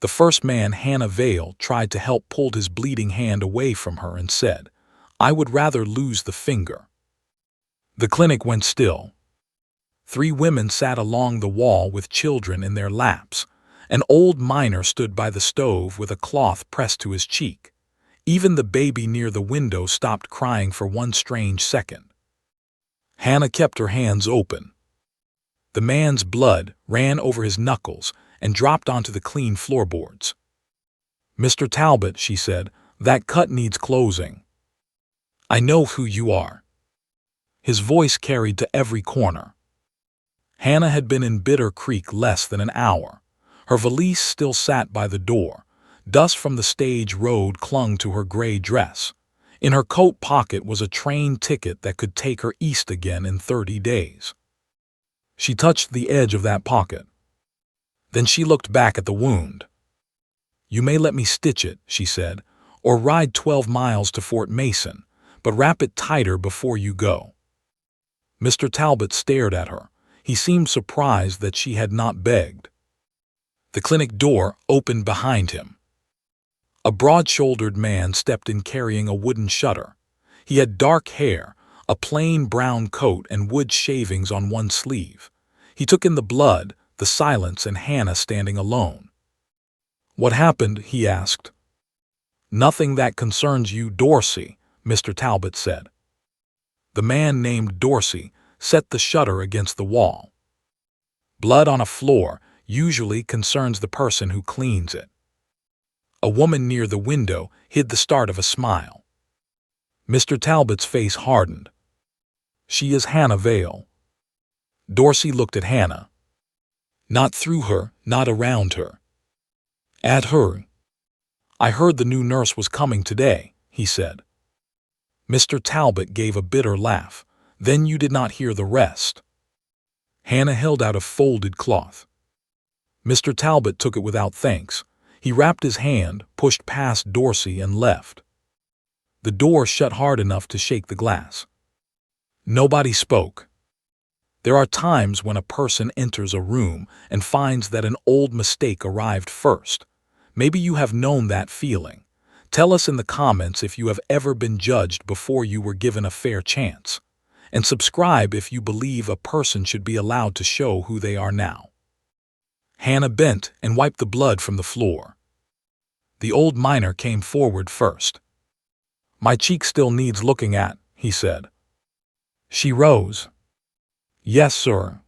The first man, Hannah Vale, tried to help, pulled his bleeding hand away from her and said, "I would rather lose the finger." The clinic went still. 3 women sat along the wall with children in their laps. An old miner stood by the stove with a cloth pressed to his cheek. Even the baby near the window stopped crying for one strange second. Hannah kept her hands open. The man's blood ran over his knuckles and dropped onto the clean floorboards. "Mr. Talbot," she said, "that cut needs closing. I know who you are." His voice carried to every corner. Hannah had been in Bitter Creek less than an hour. Her valise still sat by the door. Dust from the stage road clung to her gray dress. In her coat pocket was a train ticket that could take her east again in 30 days. She touched the edge of that pocket. Then she looked back at the wound. "You may let me stitch it," she said, "or ride 12 miles to Fort Mason, but wrap it tighter before you go." Mr. Talbot stared at her. He seemed surprised that she had not begged. The clinic door opened behind him. A broad-shouldered man stepped in carrying a wooden shutter. He had dark hair, a plain brown coat, and wood shavings on one sleeve. He took in the blood, the silence, and Hannah standing alone. "What happened?" he asked. "Nothing that concerns you, Dorsey," Mr. Talbot said. The man named Dorsey set the shutter against the wall. "Blood on a floor usually concerns the person who cleans it." A woman near the window hid the start of a smile. Mr. Talbot's face hardened. "She is Hannah Vale." Dorsey looked at Hannah. "Not through her, not around her. At her." "I heard the new nurse was coming today," he said. Mr. Talbot gave a bitter laugh. "Then you did not hear the rest." Hannah held out a folded cloth. Mr. Talbot took it without thanks. He wrapped his hand, pushed past Dorsey, and left. The door shut hard enough to shake the glass. Nobody spoke. There are times when a person enters a room and finds that an old mistake arrived first. Maybe you have known that feeling. Tell us in the comments if you have ever been judged before you were given a fair chance. And subscribe if you believe a person should be allowed to show who they are now. Hannah bent and wiped the blood from the floor. The old miner came forward first. "My cheek still needs looking at," he said. She rose. "Yes, sir."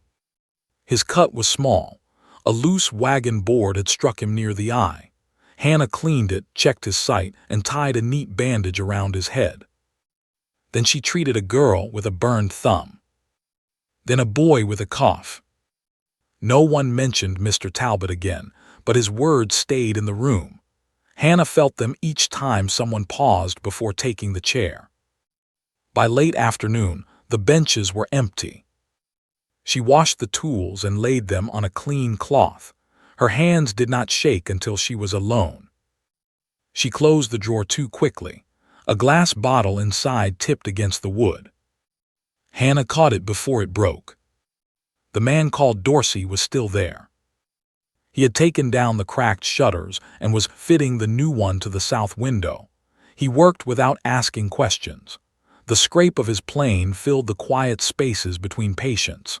His cut was small. A loose wagon board had struck him near the eye. Hannah cleaned it, checked his sight, and tied a neat bandage around his head. Then she treated a girl with a burned thumb. Then a boy with a cough. No one mentioned Mr. Talbot again, but his words stayed in the room. Hannah felt them each time someone paused before taking the chair. By late afternoon, the benches were empty. She washed the tools and laid them on a clean cloth. Her hands did not shake until she was alone. She closed the drawer too quickly. A glass bottle inside tipped against the wood. Hannah caught it before it broke. The man called Dorsey was still there. He had taken down the cracked shutters and was fitting the new one to the south window. He worked without asking questions. The scrape of his plane filled the quiet spaces between patients.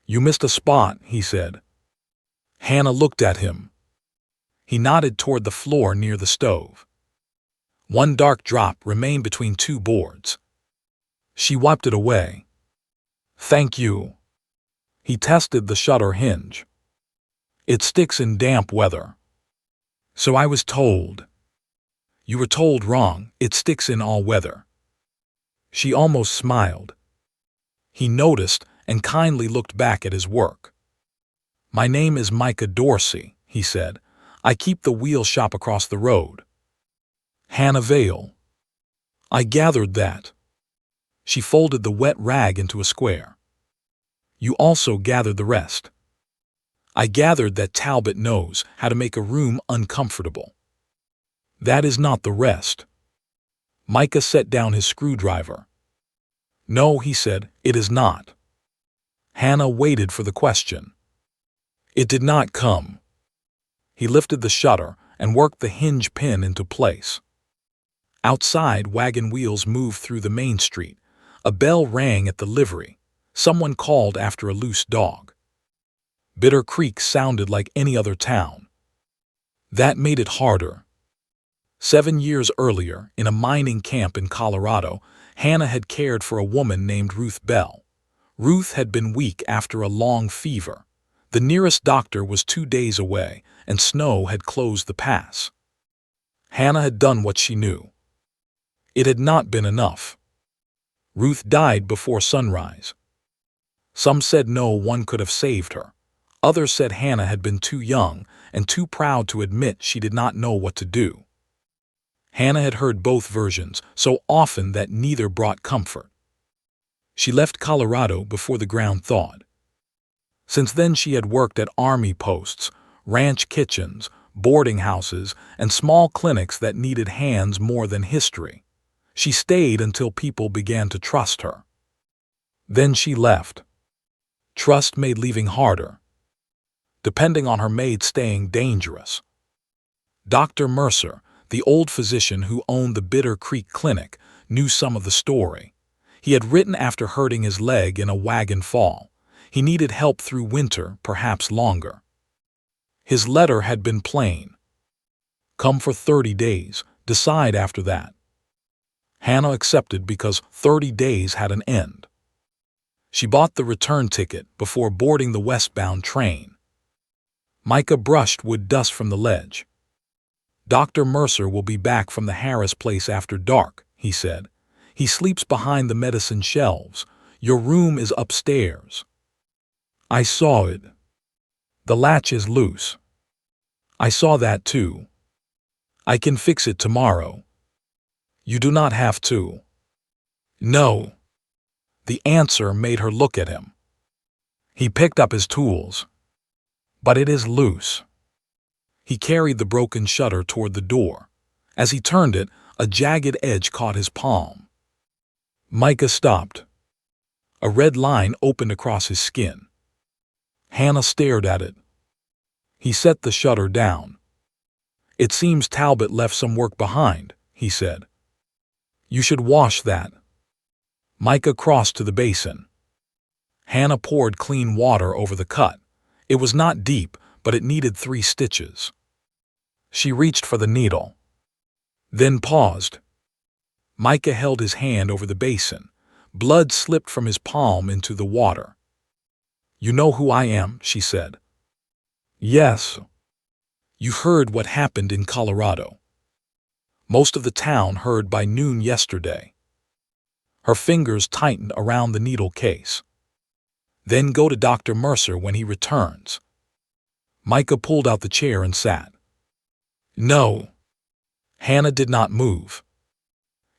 "You missed a spot," he said. Hannah looked at him. He nodded toward the floor near the stove. One dark drop remained between 2 boards. She wiped it away. "Thank you." He tested the shutter hinge. "It sticks in damp weather." "So I was told." "You were told wrong. It sticks in all weather." She almost smiled. He noticed and kindly looked back at his work. "My name is Micah Dorsey," he said. "I keep the wheel shop across the road." "Hannah Vale." "I gathered that." She folded the wet rag into a square. "You also gathered the rest." "I gathered that Talbot knows how to make a room uncomfortable." "That is not the rest." Micah set down his screwdriver. "No," he said, "it is not." Hannah waited for the question. It did not come. He lifted the shutter and worked the hinge pin into place. Outside, wagon wheels moved through the main street. A bell rang at the livery. Someone called after a loose dog. Bitter Creek sounded like any other town. That made it harder. 7 years earlier, in a mining camp in Colorado, Hannah had cared for a woman named Ruth Bell. Ruth had been weak after a long fever. The nearest doctor was 2 days away, and snow had closed the pass. Hannah had done what she knew. It had not been enough. Ruth died before sunrise. Some said no one could have saved her. Others said Hannah had been too young and too proud to admit she did not know what to do. Hannah had heard both versions so often that neither brought comfort. She left Colorado before the ground thawed. Since then she had worked at army posts, ranch kitchens, boarding houses, and small clinics that needed hands more than history. She stayed until people began to trust her. Then she left. Trust made leaving harder. Depending on her made staying dangerous. Dr. Mercer, the old physician who owned the Bitter Creek Clinic, knew some of the story. He had written after hurting his leg in a wagon fall. He needed help through winter, perhaps longer. His letter had been plain. Come for 30 days, decide after that. Hannah accepted because 30 days had an end. She bought the return ticket before boarding the westbound train. Micah brushed wood dust from the ledge. Dr. Mercer will be back from the Harris place after dark, he said. He sleeps behind the medicine shelves. Your room is upstairs. I saw it. The latch is loose. I saw that too. I can fix it tomorrow. You do not have to. No. The answer made her look at him. He picked up his tools. But it is loose. He carried the broken shutter toward the door. As he turned it, a jagged edge caught his palm. Micah stopped. A red line opened across his skin. Hannah stared at it. He set the shutter down. It seems Talbot left some work behind, he said. You should wash that. Micah crossed to the basin. Hannah poured clean water over the cut. It was not deep, but it needed 3 stitches. She reached for the needle. Then paused. Micah held his hand over the basin. Blood slipped from his palm into the water. You know who I am, she said. Yes. You heard what happened in Colorado. Most of the town heard by noon yesterday. Her fingers tightened around the needle case. Then go to Dr. Mercer when he returns. Micah pulled out the chair and sat. No. Hannah did not move.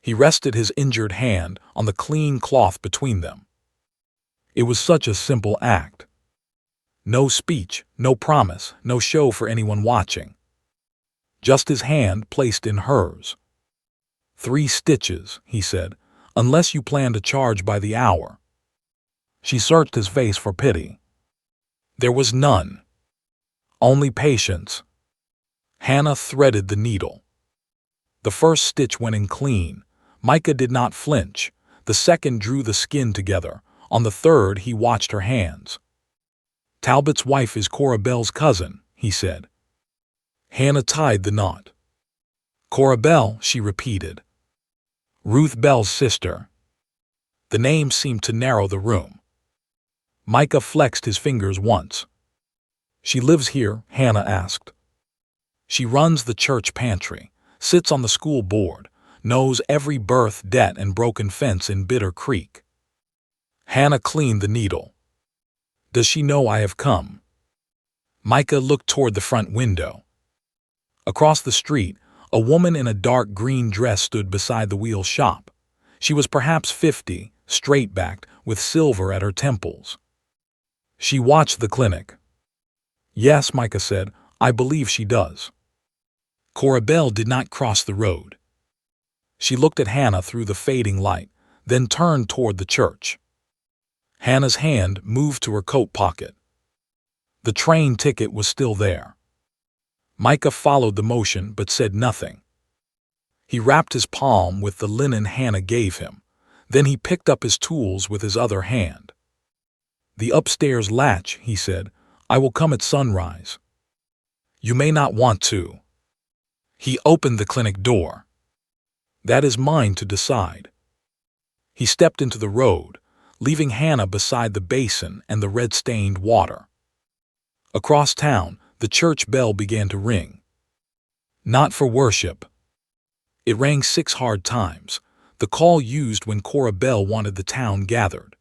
He rested his injured hand on the clean cloth between them. It was such a simple act. No speech, no promise, no show for anyone watching. Just his hand placed in hers. 3 stitches, he said, unless you plan to charge by the hour. She searched his face for pity. There was none. Only patience. Hannah threaded the needle. The first stitch went in clean. Micah did not flinch. The second drew the skin together. On the third, he watched her hands. Talbot's wife is Cora Bell's cousin, he said. Hannah tied the knot. Cora Bell, she repeated. Ruth Bell's sister. The name seemed to narrow the room. Micah flexed his fingers once. She lives here, Hannah asked. She runs the church pantry, sits on the school board, knows every birth, debt, and broken fence in Bitter Creek. Hannah cleaned the needle. Does she know I have come? Micah looked toward the front window. Across the street, a woman in a dark green dress stood beside the wheel shop. She was perhaps 50, straight-backed, with silver at her temples. She watched the clinic. Yes, Micah said, I believe she does. Cora Bell did not cross the road. She looked at Hannah through the fading light, then turned toward the church. Hannah's hand moved to her coat pocket. The train ticket was still there. Micah followed the motion but said nothing. He wrapped his palm with the linen Hannah gave him. Then he picked up his tools with his other hand. "The upstairs latch," he said. "I will come at sunrise. You may not want to." He opened the clinic door. "That is mine to decide." He stepped into the road, leaving Hannah beside the basin and the red-stained water. Across town, the church bell began to ring. Not for worship. It rang 6 hard times, the call used when Cora Bell wanted the town gathered.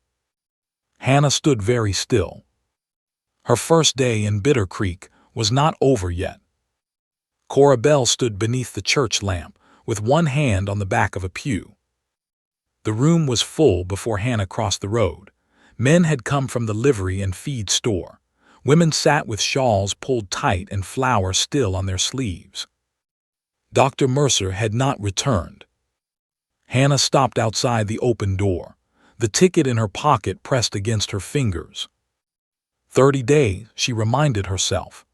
Hannah stood very still. Her first day in Bitter Creek was not over yet. Cora Bell stood beneath the church lamp, with one hand on the back of a pew. The room was full before Hannah crossed the road. Men had come from the livery and feed store. Women sat with shawls pulled tight and flowers still on their sleeves. Dr. Mercer had not returned. Hannah stopped outside the open door, the ticket in her pocket pressed against her fingers. 30 days, she reminded herself.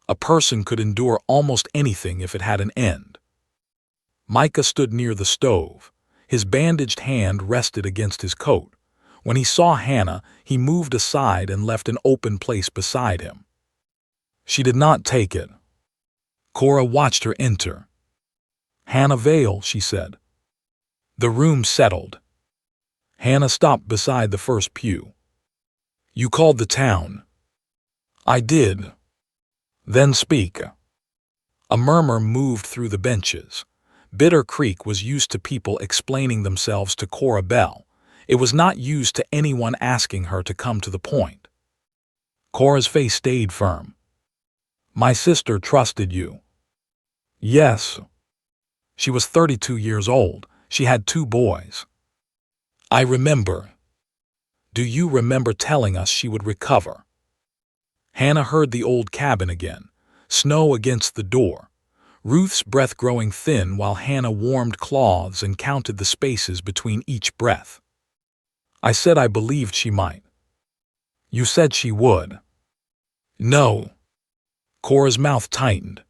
A person could endure almost anything if it had an end. Micah stood near the stove. His bandaged hand rested against his coat. When he saw Hannah, he moved aside and left an open place beside him. She did not take it. Cora watched her enter. "Hannah Vale," she said. The room settled. Hannah stopped beside the first pew. "You called the town." "I did." "Then speak." A murmur moved through the benches. Bitter Creek was used to people explaining themselves to Cora Bell. It was not used to anyone asking her to come to the point. Cora's face stayed firm. "My sister trusted you." "Yes." She was 32 years old. She had 2 boys. "I remember." "Do you remember telling us she would recover?" Hannah heard the old cabin again, snow against the door, Ruth's breath growing thin while Hannah warmed cloths and counted the spaces between each breath. "I said I believed she might." "You said she would." "No." Cora's mouth tightened.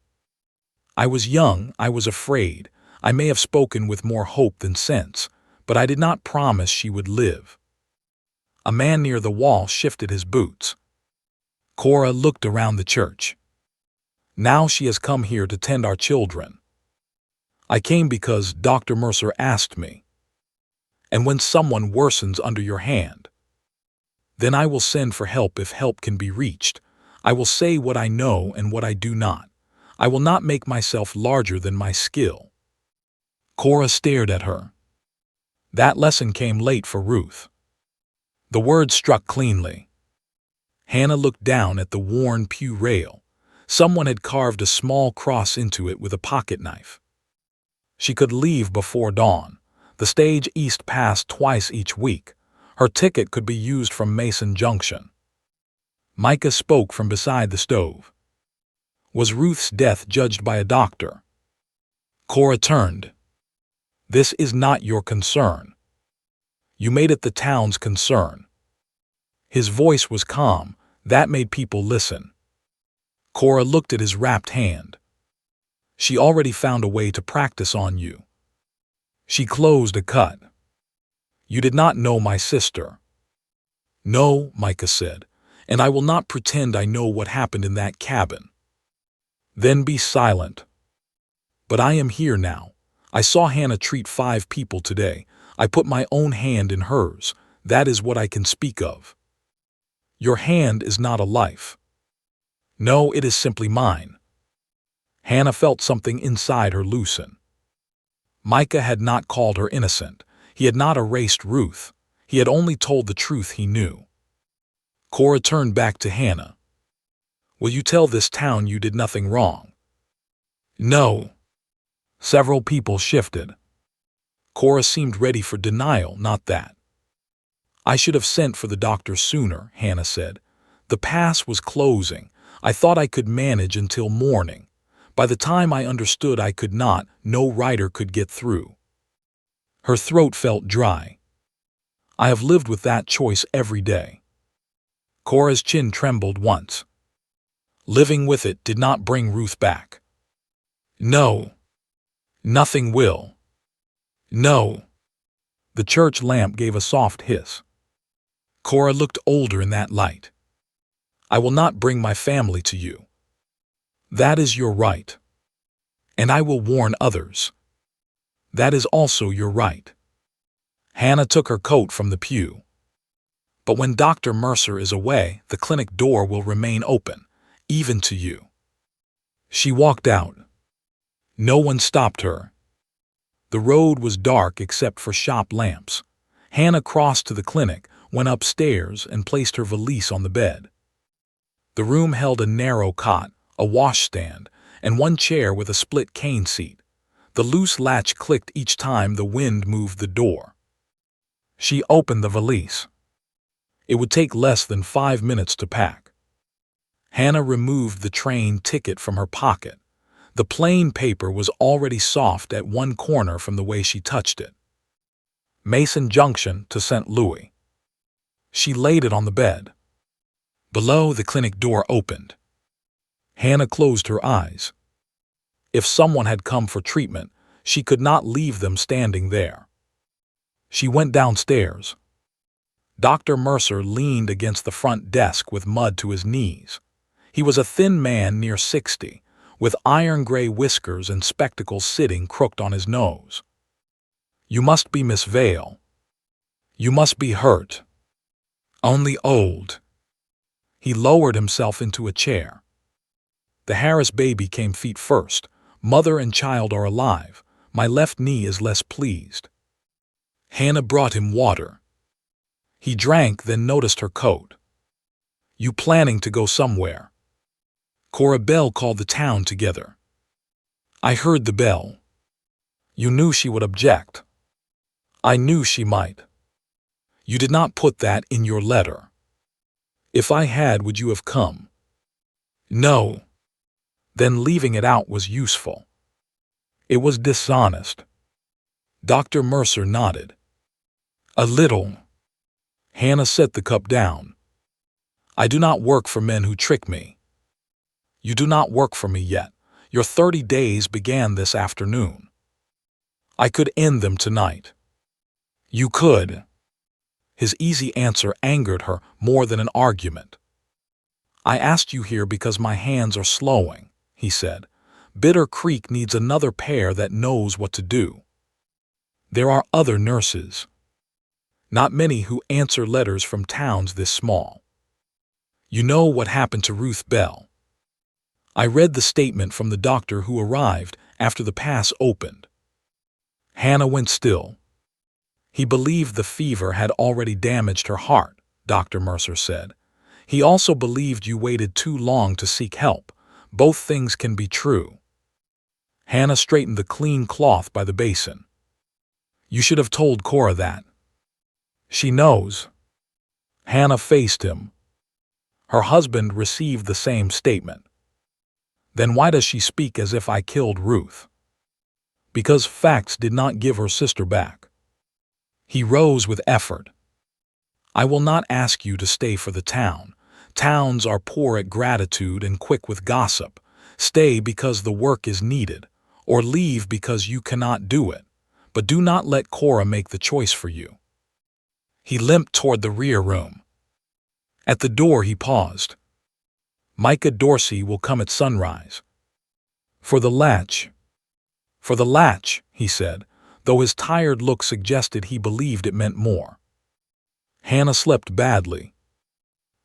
"I was young, I was afraid. I may have spoken with more hope than sense, but I did not promise she would live." A man near the wall shifted his boots. Cora looked around the church. "Now she has come here to tend our children." "I came because Dr. Mercer asked me." "And when someone worsens under your hand?" "Then I will send for help if help can be reached. I will say what I know and what I do not. I will not make myself larger than my skill." Cora stared at her. That lesson came late for Ruth. The words struck cleanly. Hannah looked down at the worn pew rail. Someone had carved a small cross into it with a pocket knife. She could leave before dawn. The stage east passed twice each week. Her ticket could be used from Mason Junction. Micah spoke from beside the stove. "Was Ruth's death judged by a doctor?" Cora turned. "This is not your concern. You made it the town's concern." His voice was calm. That made people listen. Cora looked at his wrapped hand. "She already found a way to practice on you." She closed a cut. "You did not know my sister." "No," Micah said, "and I will not pretend I know what happened in that cabin." "Then be silent." "But I am here now. I saw Hannah treat 5 people today. I put my own hand in hers. That is what I can speak of." "Your hand is not a life." "No, it is simply mine." Hannah felt something inside her loosen. Micah had not called her innocent. He had not erased Ruth. He had only told the truth he knew. Cora turned back to Hannah. "Will you tell this town you did nothing wrong?" "No." Several people shifted. Cora seemed ready for denial, not that. "I should have sent for the doctor sooner," Hannah said. "The pass was closing. I thought I could manage until morning. By the time I understood I could not, no rider could get through." Her throat felt dry. "I have lived with that choice every day." Cora's chin trembled once. Living with it did not bring Ruth back. No. Nothing will. No. The church lamp gave a soft hiss. Cora looked older in that light. I will not bring my family to you. That is your right. And I will warn others. That is also your right. Hannah took her coat from the pew. But when Dr. Mercer is away, the clinic door will remain open, even to you. She walked out. No one stopped her. The road was dark except for shop lamps. Hannah crossed to the clinic, went upstairs, and placed her valise on the bed. The room held a narrow cot, a washstand, and one chair with a split cane seat. The loose latch clicked each time the wind moved the door. She opened the valise. It would take less than 5 minutes to pack. Hannah removed the train ticket from her pocket. The plain paper was already soft at one corner from the way she touched it. Mason Junction to St. Louis. She laid it on the bed. Below, the clinic door opened. Hannah closed her eyes. If someone had come for treatment, she could not leave them standing there. She went downstairs. Dr. Mercer leaned against the front desk with mud to his knees. He was a thin man near 60, with iron-gray whiskers and spectacles sitting crooked on his nose. You must be Miss Vale. You must be hurt. Only old. He lowered himself into a chair. The Harris baby came feet first. Mother and child are alive. My left knee is less pleased. Hannah brought him water. He drank, then noticed her coat. You planning to go somewhere? Cora Bell called the town together. I heard the bell. You knew she would object. I knew she might. You did not put that in your letter. If I had, would you have come? No. Then leaving it out was useful. It was dishonest. Dr. Mercer nodded. A little. Hannah set the cup down. I do not work for men who trick me. You do not work for me yet. Your 30 days began this afternoon. I could end them tonight. You could. His easy answer angered her more than an argument. I asked you here because my hands are slowing, he said. Bitter Creek needs another pair that knows what to do. There are other nurses. Not many who answer letters from towns this small. You know what happened to Ruth Bell. I read the statement from the doctor who arrived after the pass opened. Hannah went still. He believed the fever had already damaged her heart, Dr. Mercer said. He also believed you waited too long to seek help. Both things can be true. Hannah straightened the clean cloth by the basin. You should have told Cora that. She knows. Hannah faced him. Her husband received the same statement. Then why does she speak as if I killed Ruth? Because facts did not give her sister back. He rose with effort. I will not ask you to stay for the town. Towns are poor at gratitude and quick with gossip. Stay because the work is needed, or leave because you cannot do it. But do not let Cora make the choice for you. He limped toward the rear room. At the door he paused. Micah Dorsey will come at sunrise. For the latch. For the latch, he said, though his tired look suggested he believed it meant more. Hannah slept badly.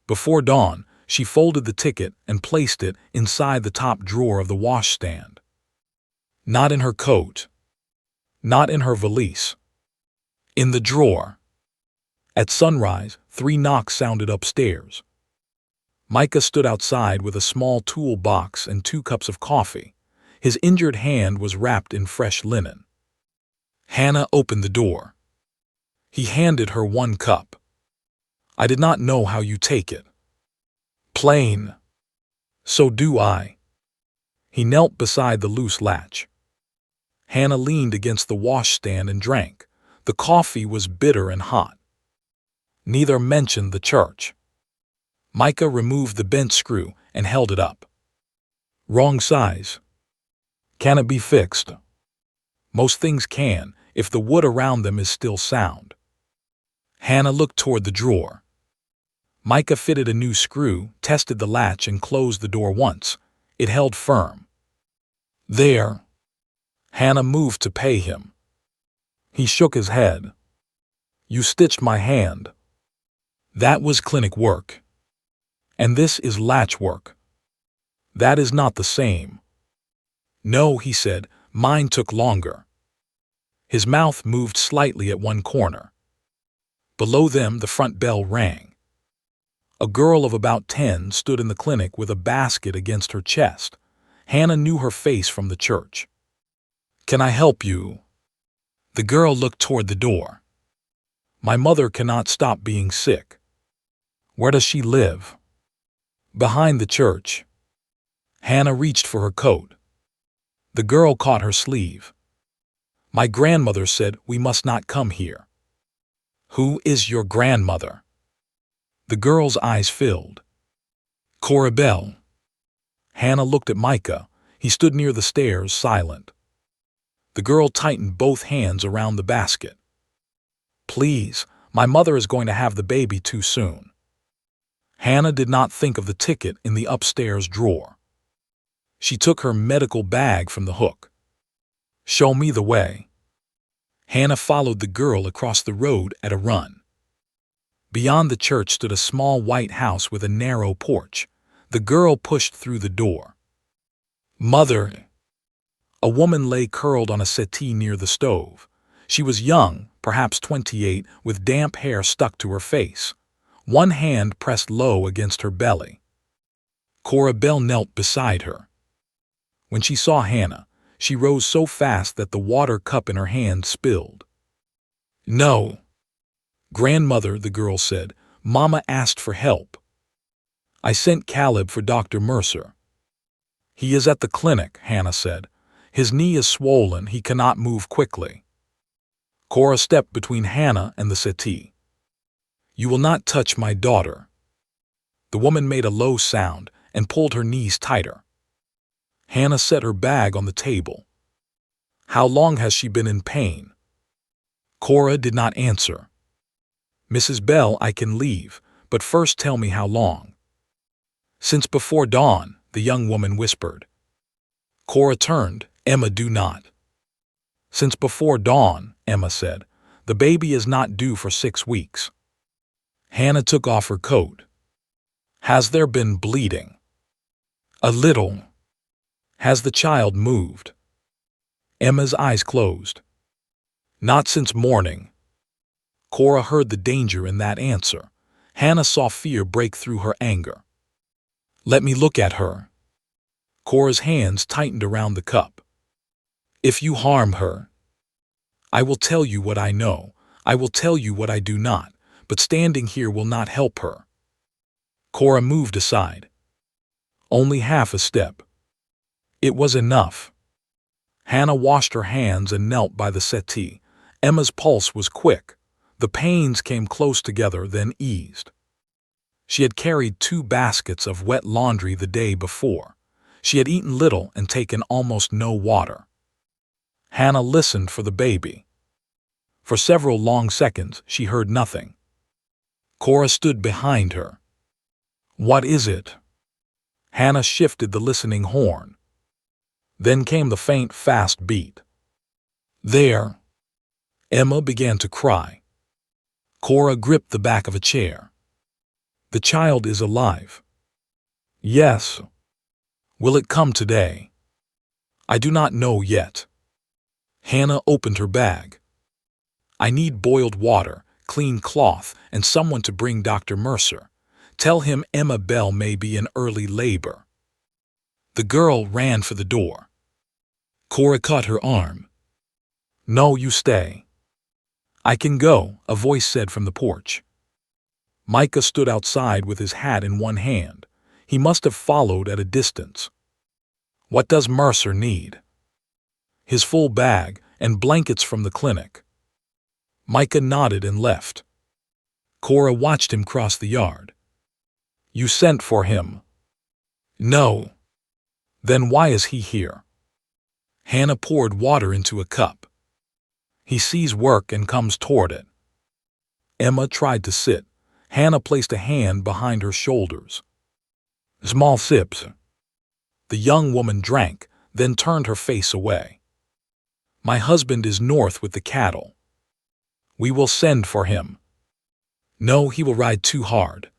Before dawn, she folded the ticket and placed it inside the top drawer of the washstand. Not in her coat. Not in her valise. In the drawer. At sunrise, 3 knocks sounded upstairs. Micah stood outside with a small toolbox and 2 cups of coffee. His injured hand was wrapped in fresh linen. Hannah opened the door. He handed her 1 cup. I did not know how you take it. Plain. So do I. He knelt beside the loose latch. Hannah leaned against the washstand and drank. The coffee was bitter and hot. Neither mentioned the church. Micah removed the bent screw and held it up. Wrong size. Can it be fixed? Most things can, if the wood around them is still sound. Hannah looked toward the drawer. Micah fitted a new screw, tested the latch, and closed the door once. It held firm. There. Hannah moved to pay him. He shook his head. You stitched my hand. That was clinic work. And this is latch work. That is not the same. No, he said, mine took longer. His mouth moved slightly at one corner. Below them, the front bell rang. A girl of about 10 stood in the clinic with a basket against her chest. Hannah knew her face from the church. Can I help you? The girl looked toward the door. My mother cannot stop being sick. Where does she live? Behind the church. Hannah reached for her coat. The girl caught her sleeve. My grandmother said we must not come here. Who is your grandmother? The girl's eyes filled. Cora Bell. Hannah looked at Micah. He stood near the stairs, silent. The girl tightened both hands around the basket. Please, my mother is going to have the baby too soon. Hannah did not think of the ticket in the upstairs drawer. She took her medical bag from the hook. Show me the way. Hannah followed the girl across the road at a run. Beyond the church stood a small white house with a narrow porch. The girl pushed through the door. Mother! A woman lay curled on a settee near the stove. She was young, perhaps 28, with damp hair stuck to her face. One hand pressed low against her belly. Cora Bell knelt beside her. When she saw Hannah, she rose so fast that the water cup in her hand spilled. No. Grandmother, the girl said, Mama asked for help. I sent Caleb for Dr. Mercer. He is at the clinic, Hannah said. His knee is swollen, he cannot move quickly. Cora stepped between Hannah and the settee. You will not touch my daughter. The woman made a low sound and pulled her knees tighter. Hannah set her bag on the table. How long has she been in pain? Cora did not answer. Mrs. Bell, I can leave, but first tell me how long. Since before dawn, the young woman whispered. Cora turned. Emma, do not. Since before dawn, Emma said. The baby is not due for 6 weeks. Hannah took off her coat. Has there been bleeding? A little. Has the child moved? Emma's eyes closed. Not since morning. Cora heard the danger in that answer. Hannah saw fear break through her anger. Let me look at her. Cora's hands tightened around the cup. If you harm her, I will tell you what I know. I will tell you what I do not, but standing here will not help her. Cora moved aside. Only half a step. It was enough. Hannah washed her hands and knelt by the settee. Emma's pulse was quick. The pains came close together, then eased. She had carried 2 baskets of wet laundry the day before. She had eaten little and taken almost no water. Hannah listened for the baby. For several long seconds, she heard nothing. Cora stood behind her. What is it? Hannah shifted the listening horn. Then came the faint, fast beat. There. Emma began to cry. Cora gripped the back of a chair. The child is alive. Yes. Will it come today? I do not know yet. Hannah opened her bag. I need boiled water, clean cloth, and someone to bring Dr. Mercer. Tell him Emma Bell may be in early labor. The girl ran for the door. Cora caught her arm. No, you stay. I can go, a voice said from the porch. Micah stood outside with his hat in one hand. He must have followed at a distance. What does Mercer need? His full bag and blankets from the clinic. Micah nodded and left. Cora watched him cross the yard. You sent for him? No. Then why is he here? Hannah poured water into a cup. He sees work and comes toward it. Emma tried to sit. Hannah placed a hand behind her shoulders. Small sips. The young woman drank, then turned her face away. My husband is north with the cattle. We will send for him. No, he will ride too hard.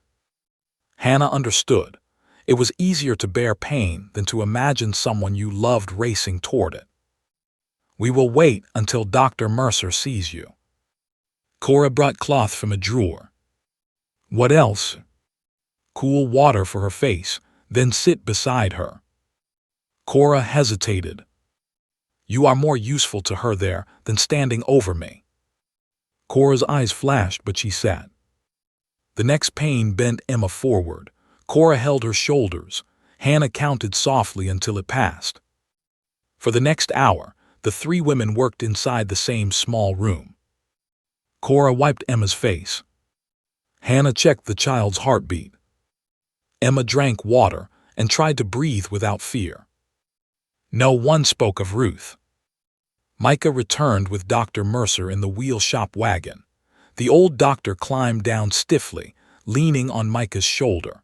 Hannah understood. It was easier to bear pain than to imagine someone you loved racing toward it. We will wait until Dr. Mercer sees you. Cora brought cloth from a drawer. What else? Cool water for her face, then sit beside her. Cora hesitated. You are more useful to her there than standing over me. Cora's eyes flashed, but she sat. The next pain bent Emma forward. Cora held her shoulders. Hannah counted softly until it passed. For the next hour, the three women worked inside the same small room. Cora wiped Emma's face. Hannah checked the child's heartbeat. Emma drank water and tried to breathe without fear. No one spoke of Ruth. Micah returned with Dr. Mercer in the wheel shop wagon. The old doctor climbed down stiffly, leaning on Micah's shoulder.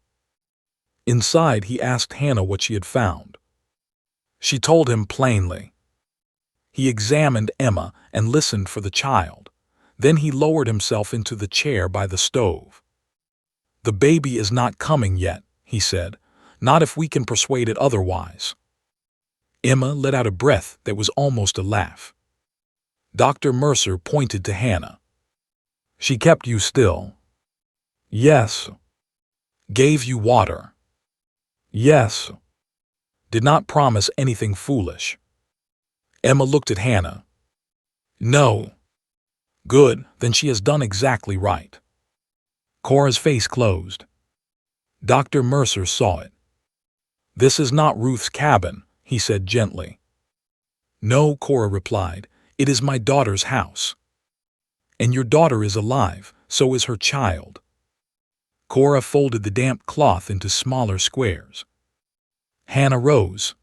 Inside, he asked Hannah what she had found. She told him plainly. He examined Emma and listened for the child. Then he lowered himself into the chair by the stove. The baby is not coming yet, he said, not if we can persuade it otherwise. Emma let out a breath that was almost a laugh. Dr. Mercer pointed to Hannah. She kept you still. Yes. Gave you water. Yes. Did not promise anything foolish. Emma looked at Hannah. No. Good, then she has done exactly right. Cora's face closed. Dr. Mercer saw it. This is not Ruth's cabin, he said gently. No, Cora replied, it is my daughter's house. And your daughter is alive, so is her child. Cora folded the damp cloth into smaller squares. Hannah rose.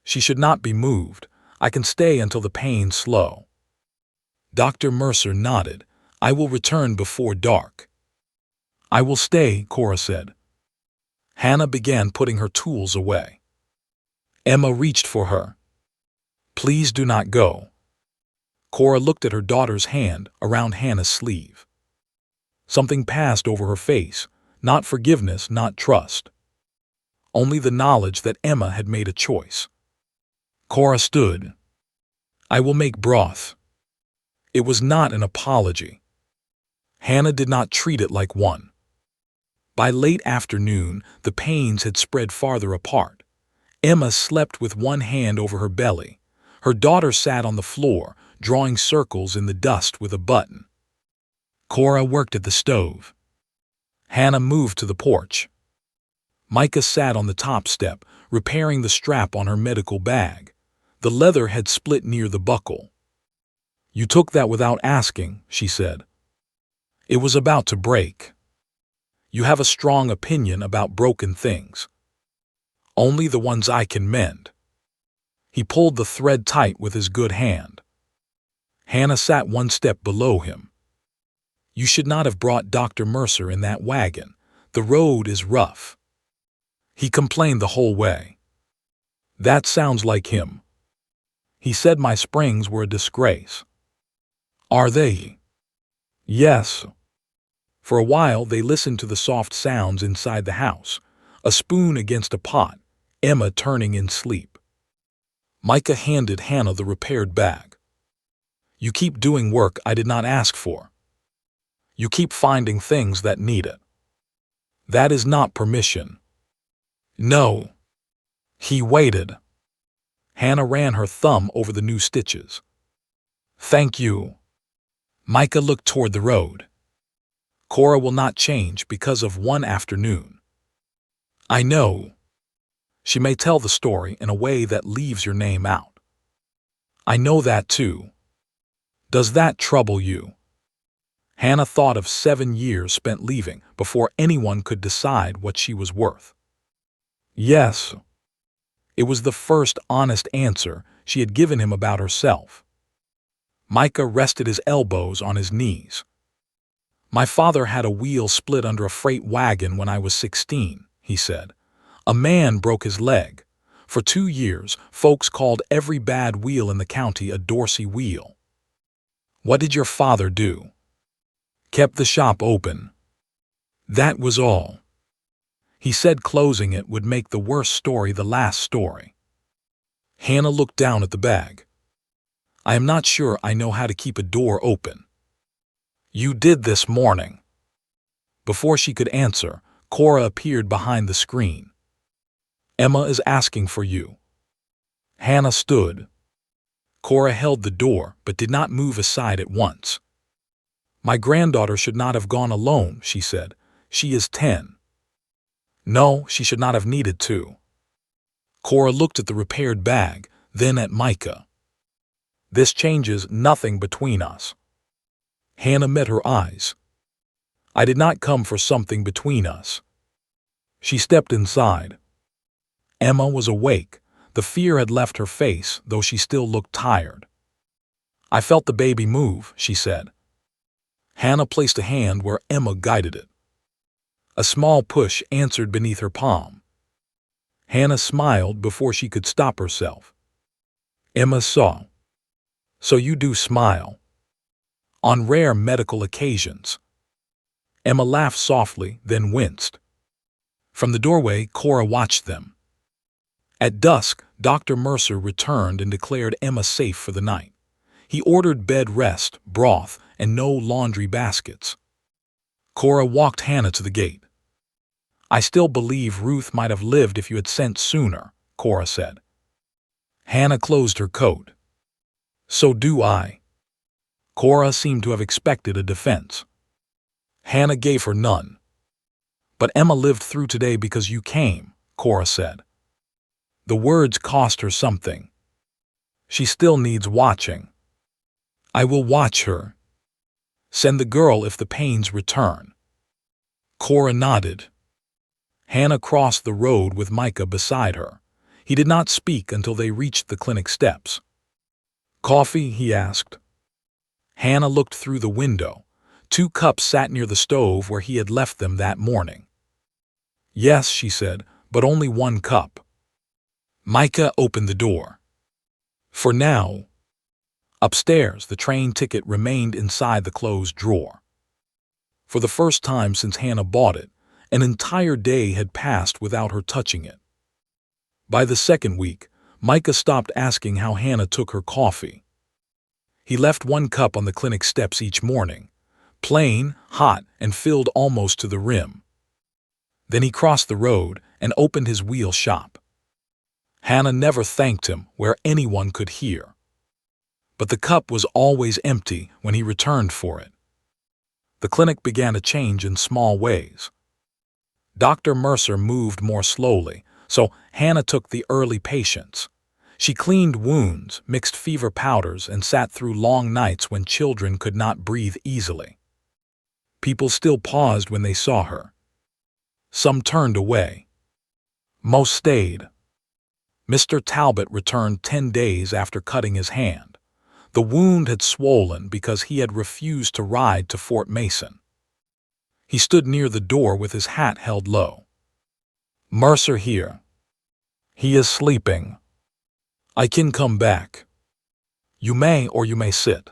She should not be moved. I can stay until the pains slow. Dr. Mercer nodded. I will return before dark. I will stay, Cora said. Hannah began putting her tools away. Emma reached for her. Please do not go. Cora looked at her daughter's hand around Hannah's sleeve. Something passed over her face, not forgiveness, not trust. Only the knowledge that Emma had made a choice. Cora stood. I will make broth. It was not an apology. Hannah did not treat it like one. By late afternoon, the pains had spread farther apart. Emma slept with one hand over her belly. Her daughter sat on the floor, drawing circles in the dust with a button. Cora worked at the stove. Hannah moved to the porch. Micah sat on the top step, repairing the strap on her medical bag. The leather had split near the buckle. You took that without asking, she said. It was about to break. You have a strong opinion about broken things. Only the ones I can mend. He pulled the thread tight with his good hand. Hannah sat one step below him. You should not have brought Dr. Mercer in that wagon. The road is rough. He complained the whole way. That sounds like him. He said my springs were a disgrace. Are they? Yes. For a while they listened to the soft sounds inside the house, a spoon against a pot, Emma turning in sleep. Micah handed Hannah the repaired bag. You keep doing work I did not ask for. You keep finding things that need it. That is not permission. No. He waited. Hannah ran her thumb over the new stitches. Thank you. Micah looked toward the road. Cora will not change because of one afternoon. I know. She may tell the story in a way that leaves your name out. I know that too. Does that trouble you? Hannah thought of 7 years spent leaving before anyone could decide what she was worth. Yes. It was the first honest answer she had given him about herself. Micah rested his elbows on his knees. "My father had a wheel split under a freight wagon when I was 16, he said. "A man broke his leg. For 2 years, folks called every bad wheel in the county a Dorsey wheel." "What did your father do?" "Kept the shop open. That was all. He said closing it would make the worst story the last story." Hannah looked down at the bag. "I am not sure I know how to keep a door open." "You did this morning." Before she could answer, Cora appeared behind the screen. "Emma is asking for you." Hannah stood. Cora held the door but did not move aside at once. "My granddaughter should not have gone alone," she said. "She is 10. "No, she should not have needed to." Cora looked at the repaired bag, then at Micah. "This changes nothing between us." Hannah met her eyes. "I did not come for something between us." She stepped inside. Emma was awake. The fear had left her face, though she still looked tired. "I felt the baby move," she said. Hannah placed a hand where Emma guided it. A small push answered beneath her palm. Hannah smiled before she could stop herself. Emma saw. "So you do smile." "On rare medical occasions." Emma laughed softly, then winced. From the doorway, Cora watched them. At dusk, Dr. Mercer returned and declared Emma safe for the night. He ordered bed rest, broth, and no laundry baskets. Cora walked Hannah to the gate. "I still believe Ruth might have lived if you had sent sooner," Cora said. Hannah closed her coat. "So do I." Cora seemed to have expected a defense. Hannah gave her none. "But Emma lived through today because you came," Cora said. The words cost her something. "She still needs watching." "I will watch her. Send the girl if the pains return." Cora nodded. Hannah crossed the road with Micah beside her. He did not speak until they reached the clinic steps. "Coffee?" he asked. Hannah looked through the window. 2 cups sat near the stove where he had left them that morning. "Yes," she said, "but only 1 cup." Micah opened the door. "For now." Upstairs, the train ticket remained inside the closed drawer. For the first time since Hannah bought it, an entire day had passed without her touching it. By the 2nd week, Micah stopped asking how Hannah took her coffee. He left 1 cup on the clinic steps each morning, plain, hot, and filled almost to the rim. Then he crossed the road and opened his wheel shop. Hannah never thanked him where anyone could hear. But the cup was always empty when he returned for it. The clinic began to change in small ways. Dr. Mercer moved more slowly, so Hannah took the early patients. She cleaned wounds, mixed fever powders, and sat through long nights when children could not breathe easily. People still paused when they saw her. Some turned away. Most stayed. Mr. Talbot returned 10 days after cutting his hand. The wound had swollen because he had refused to ride to Fort Mason. He stood near the door with his hat held low. "Mercer here." "He is sleeping." "I can come back." "You may, or you may sit."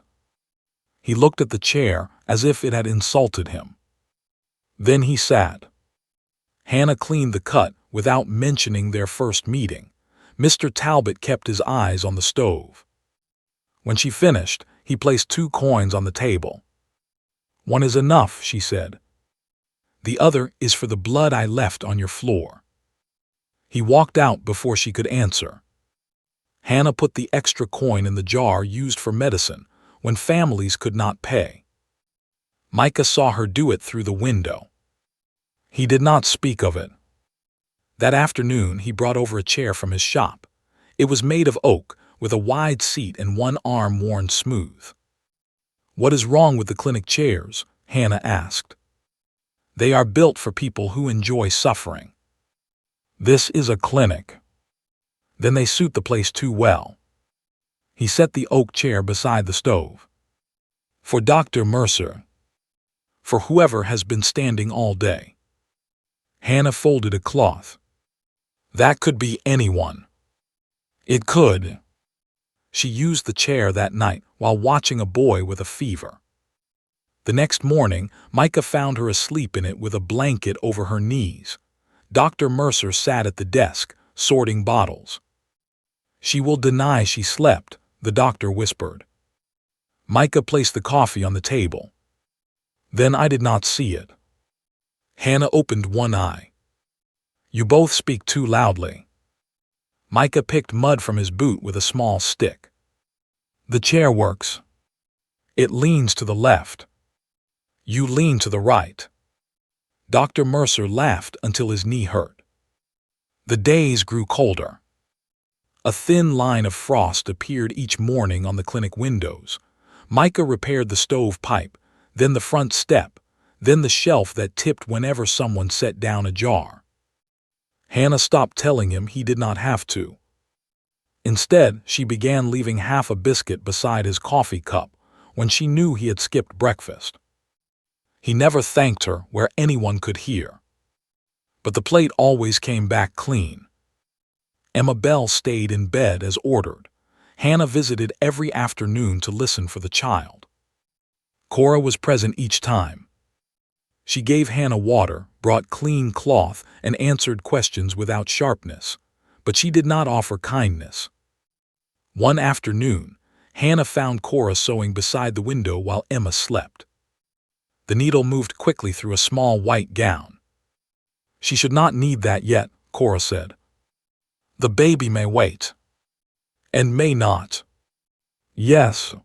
He looked at the chair as if it had insulted him. Then he sat. Hannah cleaned the cut without mentioning their first meeting. Mr. Talbot kept his eyes on the stove. When she finished, he placed 2 coins on the table. "1 is enough," she said. "The other is for the blood I left on your floor." He walked out before she could answer. Hannah put the extra coin in the jar used for medicine when families could not pay. Micah saw her do it through the window. He did not speak of it. That afternoon he brought over a chair from his shop. It was made of oak, with a wide seat and 1 arm worn smooth. "What is wrong with the clinic chairs?" Hannah asked. "They are built for people who enjoy suffering." "This is a clinic." Then they suit the place too well. He set the oak chair beside the stove. For Dr. Mercer. For whoever has been standing all day. Hannah folded a cloth. That could be anyone. It could. She used the chair that night while watching a boy with a fever. The next morning, Micah found her asleep in it with a blanket over her knees. Dr. Mercer sat at the desk, sorting bottles. She will deny she slept, the doctor whispered. Micah placed the coffee on the table. Then I did not see it. Hannah opened one eye. You both speak too loudly. Micah picked mud from his boot with a small stick. The chair works. It leans to the left. You lean to the right. Dr. Mercer laughed until his knee hurt. The days grew colder. A thin line of frost appeared each morning on the clinic windows. Micah repaired the stove pipe, then the front step, then the shelf that tipped whenever someone set down a jar. Hannah stopped telling him he did not have to. Instead, she began leaving half a biscuit beside his coffee cup when she knew he had skipped breakfast. He never thanked her where anyone could hear. But the plate always came back clean. Emma Bell stayed in bed as ordered. Hannah visited every afternoon to listen for the child. Cora was present each time. She gave Hannah water, brought clean cloth, and answered questions without sharpness, but she did not offer kindness. One afternoon, Hannah found Cora sewing beside the window while Emma slept. The needle moved quickly through a small white gown. She should not need that yet, Cora said. The baby may wait. And may not. Yes.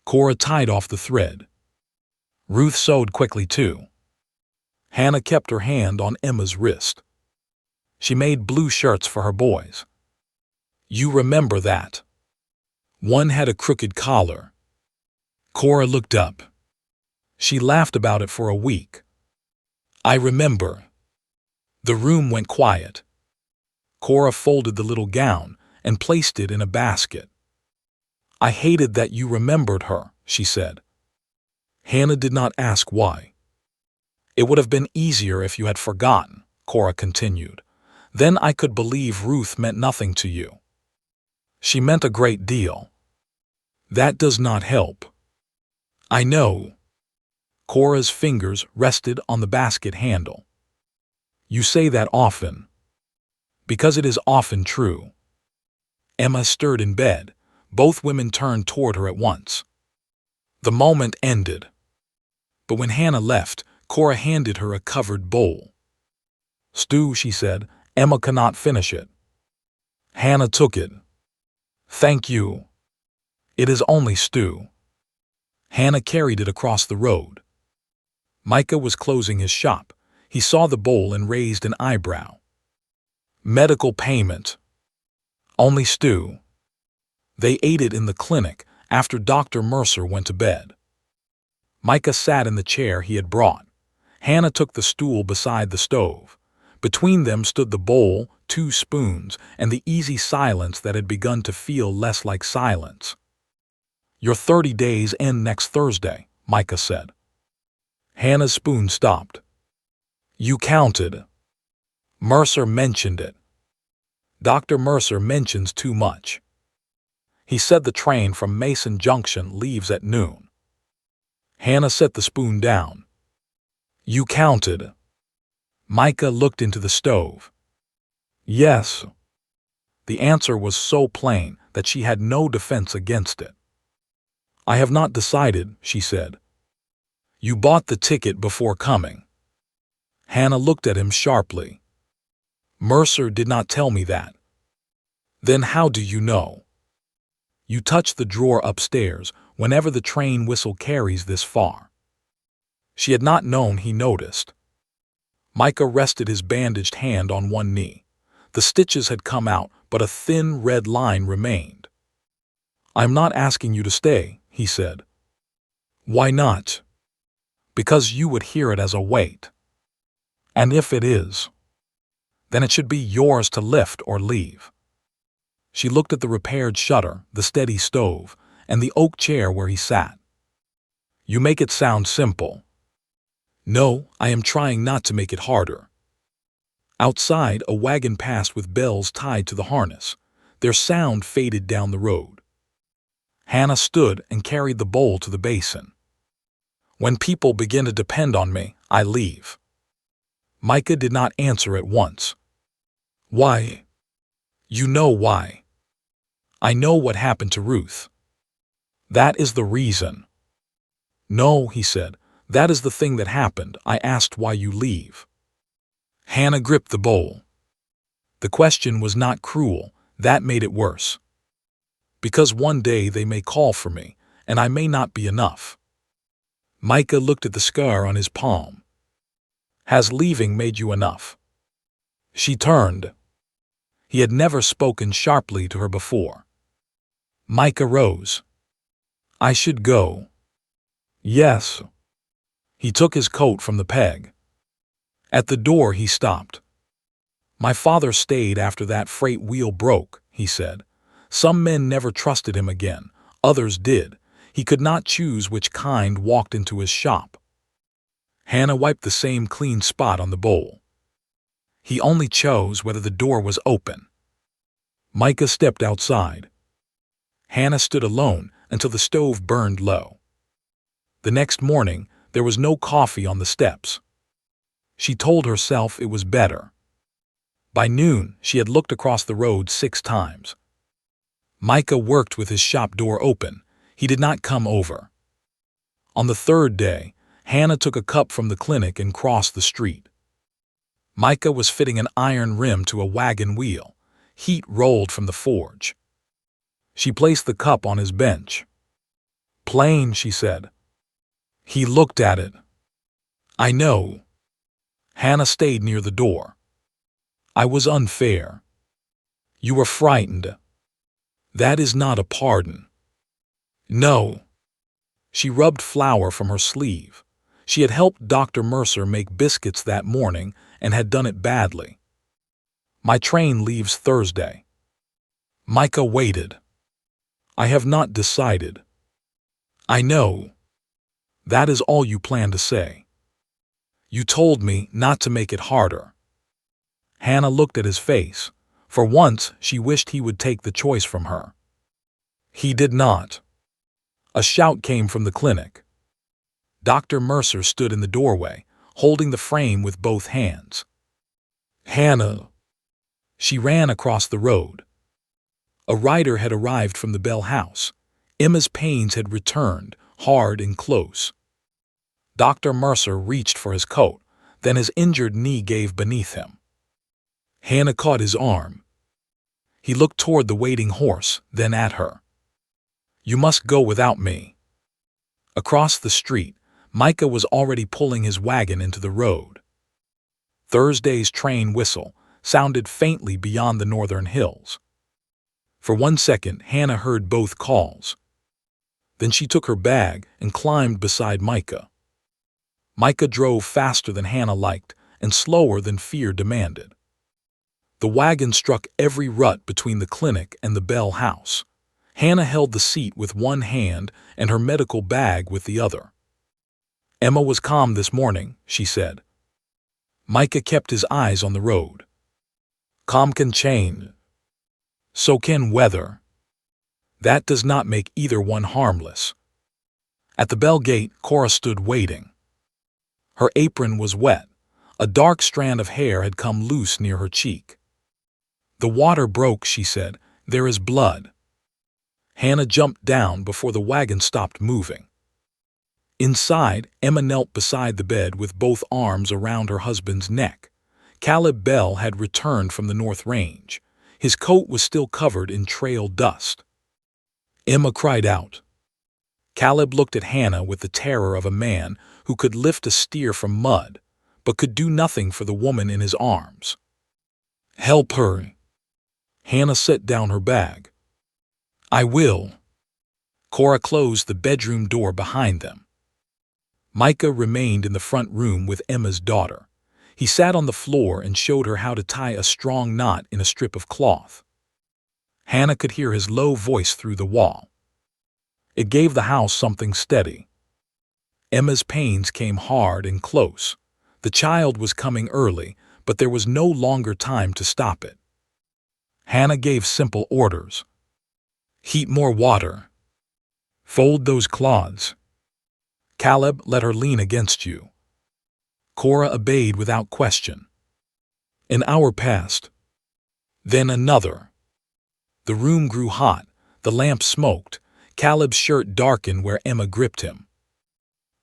Cora tied off the thread. Ruth sewed quickly too. Hannah kept her hand on Emma's wrist. She made blue shirts for her boys. You remember that. One had a crooked collar. Cora looked up. She laughed about it for a week. I remember. The room went quiet. Cora folded the little gown and placed it in a basket. I hated that you remembered her, she said. Hannah did not ask why. It would have been easier if you had forgotten, Cora continued. Then I could believe Ruth meant nothing to you. She meant a great deal. That does not help. I know. Cora's fingers rested on the basket handle. You say that often. Because it is often true. Emma stirred in bed. Both women turned toward her at once. The moment ended. But when Hannah left, Cora handed her a covered bowl. Stew, she said. Emma cannot finish it. Hannah took it. Thank you. It is only stew. Hannah carried it across the road. Micah was closing his shop. He saw the bowl and raised an eyebrow. Medical payment. Only stew. They ate it in the clinic after Dr. Mercer went to bed. Micah sat in the chair he had brought. Hannah took the stool beside the stove. Between them stood the bowl, 2 spoons, and the easy silence that had begun to feel less like silence. Your 30 days end next Thursday, Micah said. Hannah's spoon stopped. You counted. Mercer mentioned it. Dr. Mercer mentions too much. He said the train from Mason Junction leaves at noon. Hannah set the spoon down. You counted. Micah looked into the stove. Yes. The answer was so plain that she had no defense against it. I have not decided, she said. You bought the ticket before coming. Hannah looked at him sharply. Mercer did not tell me that. Then how do you know? You touch the drawer upstairs whenever the train whistle carries this far. She had not known he noticed. Micah rested his bandaged hand on one knee. The stitches had come out, but a thin red line remained. I'm not asking you to stay, he said. Why not? Because you would hear it as a weight. And if it is, then it should be yours to lift or leave. She looked at the repaired shutter, the steady stove, and the oak chair where he sat. You make it sound simple. No, I am trying not to make it harder. Outside, a wagon passed with bells tied to the harness. Their sound faded down the road. Hannah stood and carried the bowl to the basin. When people begin to depend on me, I leave. Micah did not answer at once. Why? You know why. I know what happened to Ruth. That is the reason. No, he said, that is the thing that happened. I asked why you leave. Hannah gripped the bowl. The question was not cruel, that made it worse. Because one day they may call for me, and I may not be enough. Micah looked at the scar on his palm. Has leaving made you enough? She turned. He had never spoken sharply to her before. Micah rose. I should go. Yes. He took his coat from the peg. At the door he stopped. My father stayed after that freight wheel broke, he said. Some men never trusted him again, others did. He could not choose which kind walked into his shop. Hannah wiped the same clean spot on the bowl. He only chose whether the door was open. Micah stepped outside. Hannah stood alone until the stove burned low. The next morning, there was no coffee on the steps. She told herself it was better. By noon, she had looked across the road 6 times. Micah worked with his shop door open. He did not come over. On the 3rd day, Hannah took a cup from the clinic and crossed the street. Micah was fitting an iron rim to a wagon wheel. Heat rolled from the forge. She placed the cup on his bench. Plain, she said. He looked at it. I know. Hannah stayed near the door. I was unfair. You were frightened. That is not a pardon. No. She rubbed flour from her sleeve. She had helped Dr. Mercer make biscuits that morning and had done it badly. My train leaves Thursday. Micah waited. I have not decided. I know. That is all you plan to say. You told me not to make it harder. Hannah looked at his face. For once, she wished he would take the choice from her. He did not. A shout came from the clinic. Dr. Mercer stood in the doorway, holding the frame with both hands. Hannah. She ran across the road. A rider had arrived from the Bell house. Emma's pains had returned, hard and close. Dr. Mercer reached for his coat, then his injured knee gave beneath him. Hannah caught his arm. He looked toward the waiting horse, then at her. You must go without me. Across the street, Micah was already pulling his wagon into the road. Thursday's train whistle sounded faintly beyond the northern hills. For 1 second, Hannah heard both calls. Then she took her bag and climbed beside Micah. Micah drove faster than Hannah liked and slower than fear demanded. The wagon struck every rut between the clinic and the Bell house. Hannah held the seat with one hand and her medical bag with the other. Emma was calm this morning, she said. Micah kept his eyes on the road. Calm can change. So can weather. That does not make either one harmless. At the Bell gate, Cora stood waiting. Her apron was wet. A dark strand of hair had come loose near her cheek. The water broke, she said. There is blood. Hannah jumped down before the wagon stopped moving. Inside, Emma knelt beside the bed with both arms around her husband's neck. Caleb Bell had returned from the North Range. His coat was still covered in trail dust. Emma cried out. Caleb looked at Hannah with the terror of a man who could lift a steer from mud, but could do nothing for the woman in his arms. Help her. Hannah set down her bag. I will. Cora closed the bedroom door behind them. Micah remained in the front room with Emma's daughter. He sat on the floor and showed her how to tie a strong knot in a strip of cloth. Hannah could hear his low voice through the wall. It gave the house something steady. Emma's pains came hard and close. The child was coming early, but there was no longer time to stop it. Hannah gave simple orders. Heat more water. Fold those cloths. Caleb, let her lean against you. Cora obeyed without question. An hour passed. Then another. The room grew hot. The lamp smoked. Caleb's shirt darkened where Emma gripped him.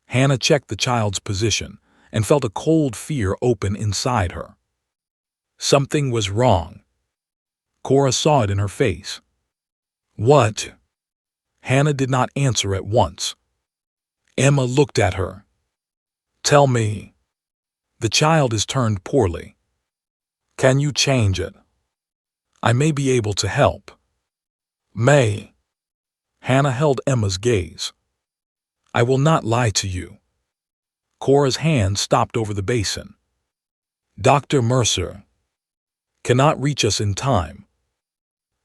Hannah checked the child's position and felt a cold fear open inside her. Something was wrong. Cora saw it in her face. What? Hannah did not answer at once. Emma looked at her. Tell me. The child is turned poorly. Can you change it? I may be able to help. May. Hannah held Emma's gaze. I will not lie to you. Cora's hand stopped over the basin. Dr. Mercer cannot reach us in time.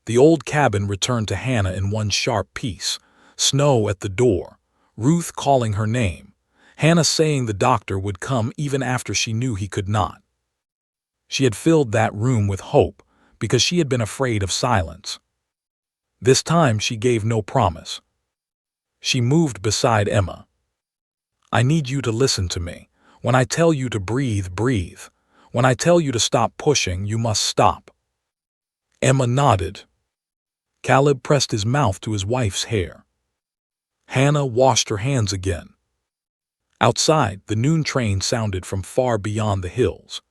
The old cabin returned to Hannah in one sharp piece. Snow at the door. Ruth calling her name. Hannah saying the doctor would come even after she knew he could not. She had filled that room with hope because she had been afraid of silence. This time she gave no promise. She moved beside Emma. I need you to listen to me. When I tell you to breathe, breathe. When I tell you to stop pushing, you must stop. Emma nodded. Caleb pressed his mouth to his wife's hair. Hannah washed her hands again. Outside, the noon train sounded from far beyond the hills.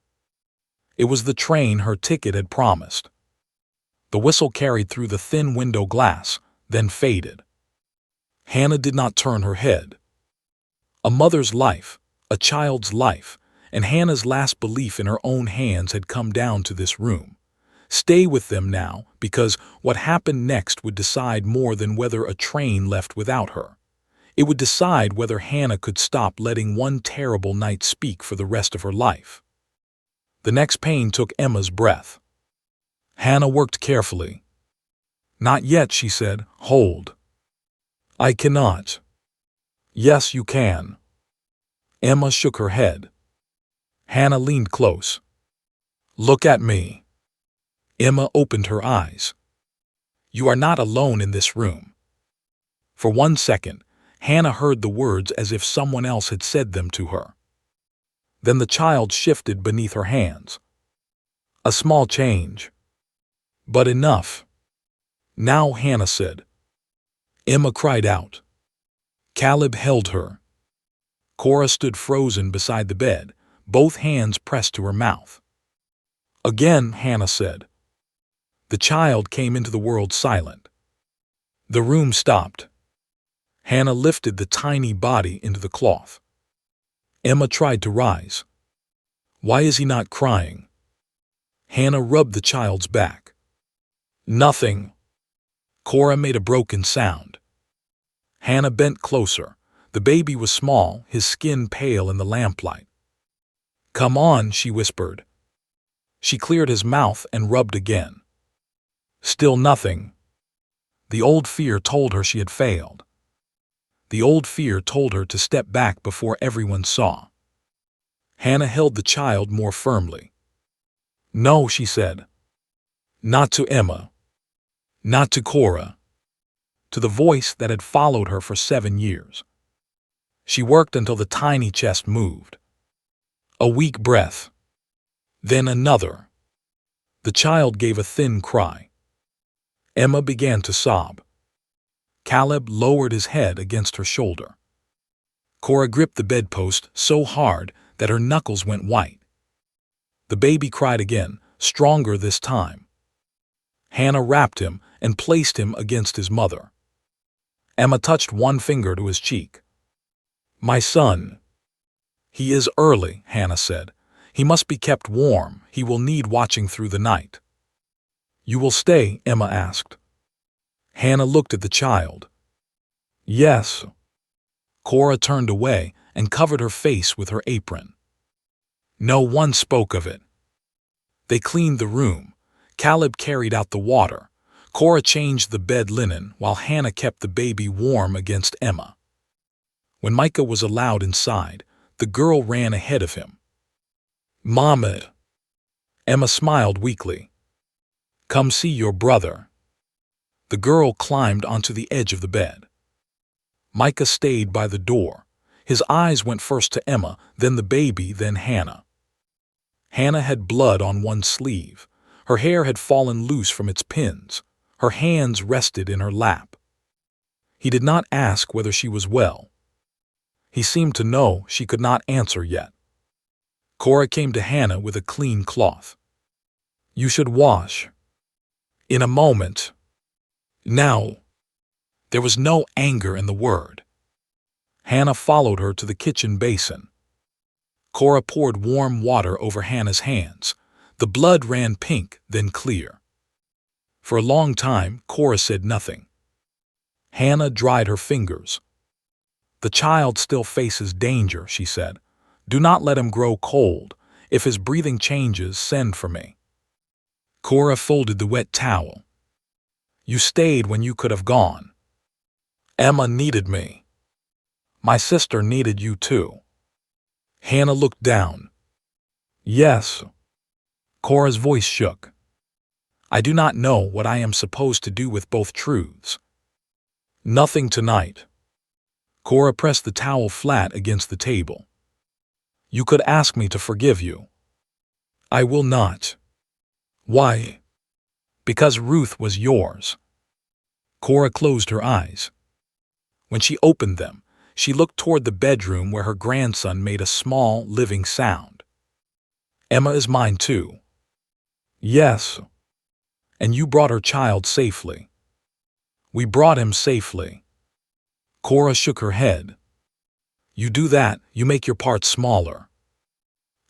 It was the train her ticket had promised. The whistle carried through the thin window glass, then faded. Hannah did not turn her head. A mother's life, a child's life, and Hannah's last belief in her own hands had come down to this room. Stay with them now, because what happened next would decide more than whether a train left without her. It would decide whether Hannah could stop letting one terrible night speak for the rest of her life. The next pain took Emma's breath. Hannah worked carefully. Not yet, she said. Hold. I cannot. Yes, you can. Emma shook her head. Hannah leaned close. Look at me. Emma opened her eyes. You are not alone in this room. For 1 second, Hannah heard the words as if someone else had said them to her. Then the child shifted beneath her hands. A small change. But enough. Now, Hannah said. Emma cried out. Caleb held her. Cora stood frozen beside the bed, both hands pressed to her mouth. Again, Hannah said. The child came into the world silent. The room stopped. Hannah lifted the tiny body into the cloth. Emma tried to rise. Why is he not crying? Hannah rubbed the child's back. Nothing. Cora made a broken sound. Hannah bent closer. The baby was small, his skin pale in the lamplight. Come on, she whispered. She cleared his mouth and rubbed again. Still nothing. The old fear told her she had failed. The old fear told her to step back before everyone saw. Hannah held the child more firmly. No, she said. Not to Emma. Not to Cora. To the voice that had followed her for 7 years. She worked until the tiny chest moved. A weak breath. Then another. The child gave a thin cry. Emma began to sob. Caleb lowered his head against her shoulder. Cora gripped the bedpost so hard that her knuckles went white. The baby cried again, stronger this time. Hannah wrapped him and placed him against his mother. Emma touched one finger to his cheek. My son. He is early, Hannah said. He must be kept warm. He will need watching through the night. You will stay? Emma asked. Hannah looked at the child. Yes. Cora turned away and covered her face with her apron. No one spoke of it. They cleaned the room. Caleb carried out the water. Cora changed the bed linen while Hannah kept the baby warm against Emma. When Micah was allowed inside, the girl ran ahead of him. "Mama." Emma smiled weakly. "Come see your brother." The girl climbed onto the edge of the bed. Micah stayed by the door. His eyes went first to Emma, then the baby, then Hannah. Hannah had blood on one sleeve. Her hair had fallen loose from its pins. Her hands rested in her lap. He did not ask whether she was well. He seemed to know she could not answer yet. Cora came to Hannah with a clean cloth. "You should wash." "In a moment." "Now." There was no anger in the word. Hannah followed her to the kitchen basin. Cora poured warm water over Hannah's hands. The blood ran pink, then clear. For a long time, Cora said nothing. Hannah dried her fingers. "The child still faces danger," she said. "Do not let him grow cold. If his breathing changes, send for me." Cora folded the wet towel. "You stayed when you could have gone." "Emma needed me." "My sister needed you too." Hannah looked down. "Yes." Cora's voice shook. "I do not know what I am supposed to do with both truths." "Nothing tonight." Cora pressed the towel flat against the table. "You could ask me to forgive you." "I will not." "Why?" "Because Ruth was yours." Cora closed her eyes. When she opened them, she looked toward the bedroom where her grandson made a small, living sound. "Emma is mine too." "Yes." "And you brought her child safely." "We brought him safely." Cora shook her head. "You do that, you make your part smaller."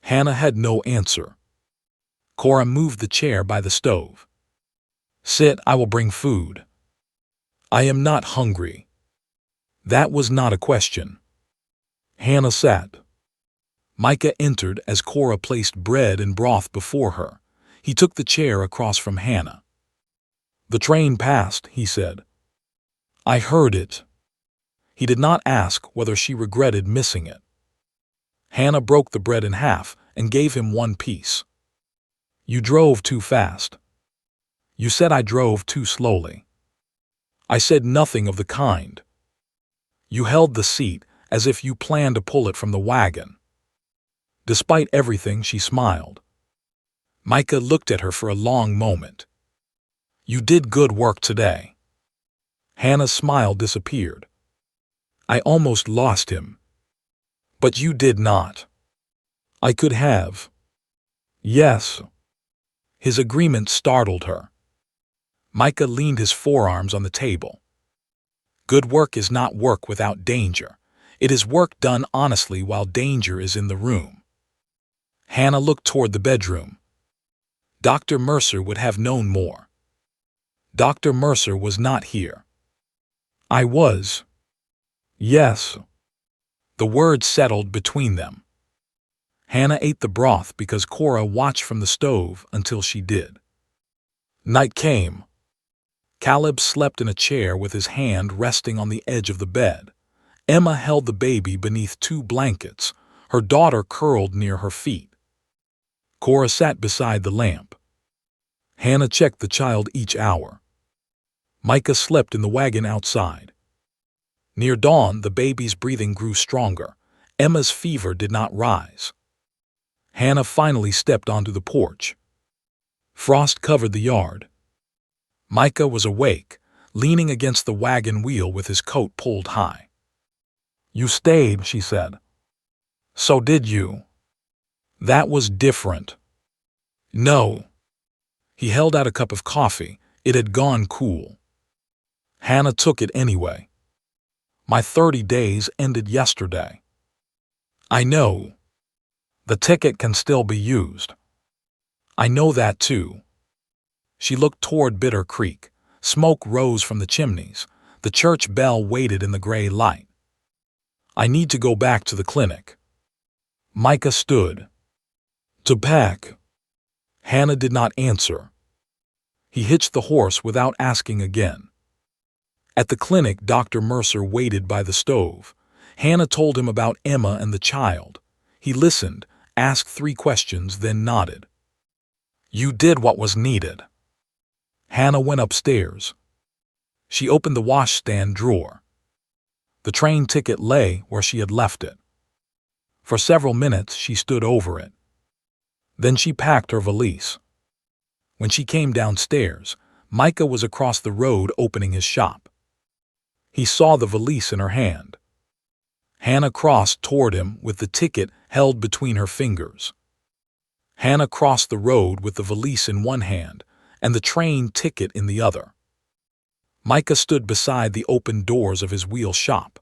Hannah had no answer. Cora moved the chair by the stove. "Sit, I will bring food." "I am not hungry." That was not a question. Hannah sat. Micah entered as Cora placed bread and broth before her. He took the chair across from Hannah. "The train passed," he said. "I heard it." He did not ask whether she regretted missing it. Hannah broke the bread in half and gave him one piece. "You drove too fast." "You said I drove too slowly." "I said nothing of the kind." "You held the seat as if you planned to pull it from the wagon." Despite everything, she smiled. Micah looked at her for a long moment. "You did good work today." Hannah's smile disappeared. "I almost lost him." "But you did not." "I could have." "Yes." His agreement startled her. Micah leaned his forearms on the table. "Good work is not work without danger. It is work done honestly while danger is in the room." Hannah looked toward the bedroom. Dr. Mercer would have known more. Dr. Mercer was not here. "I was." "Yes." The words settled between them. Hannah ate the broth because Cora watched from the stove until she did. Night came. Caleb slept in a chair with his hand resting on the edge of the bed. Emma held the baby beneath two blankets, her daughter curled near her feet. Cora sat beside the lamp. Hannah checked the child each hour. Micah slept in the wagon outside. Near dawn, the baby's breathing grew stronger. Emma's fever did not rise. Hannah finally stepped onto the porch. Frost covered the yard. Micah was awake, leaning against the wagon wheel with his coat pulled high. "You stayed," she said. "So did you." "That was different." "No." He held out a cup of coffee. It had gone cool. Hannah took it anyway. "My 30 days ended yesterday." "I know." "The ticket can still be used." "I know that too." She looked toward Bitter Creek. Smoke rose from the chimneys. The church bell waited in the gray light. "I need to go back to the clinic." Micah stood. "To pack." Hannah did not answer. He hitched the horse without asking again. At the clinic, Dr. Mercer waited by the stove. Hannah told him about Emma and the child. He listened, asked 3 questions, then nodded. "You did what was needed." Hannah went upstairs. She opened the washstand drawer. The train ticket lay where she had left it. For several minutes she stood over it. Then she packed her valise. When she came downstairs, Micah was across the road opening his shop. He saw the valise in her hand. Hannah crossed toward him with the ticket held between her fingers. Hannah crossed the road with the valise in one hand and the train ticket in the other. Micah stood beside the open doors of his wheel shop.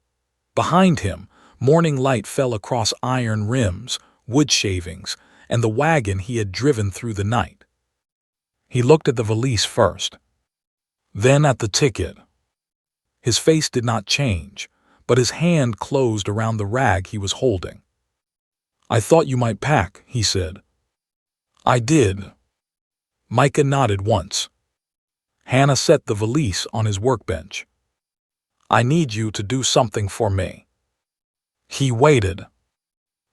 Behind him, morning light fell across iron rims, wood shavings, and the wagon he had driven through the night. He looked at the valise first, then at the ticket. His face did not change, but his hand closed around the rag he was holding. "I thought you might pack," he said. "I did." Micah nodded once. Hannah set the valise on his workbench. "I need you to do something for me." He waited.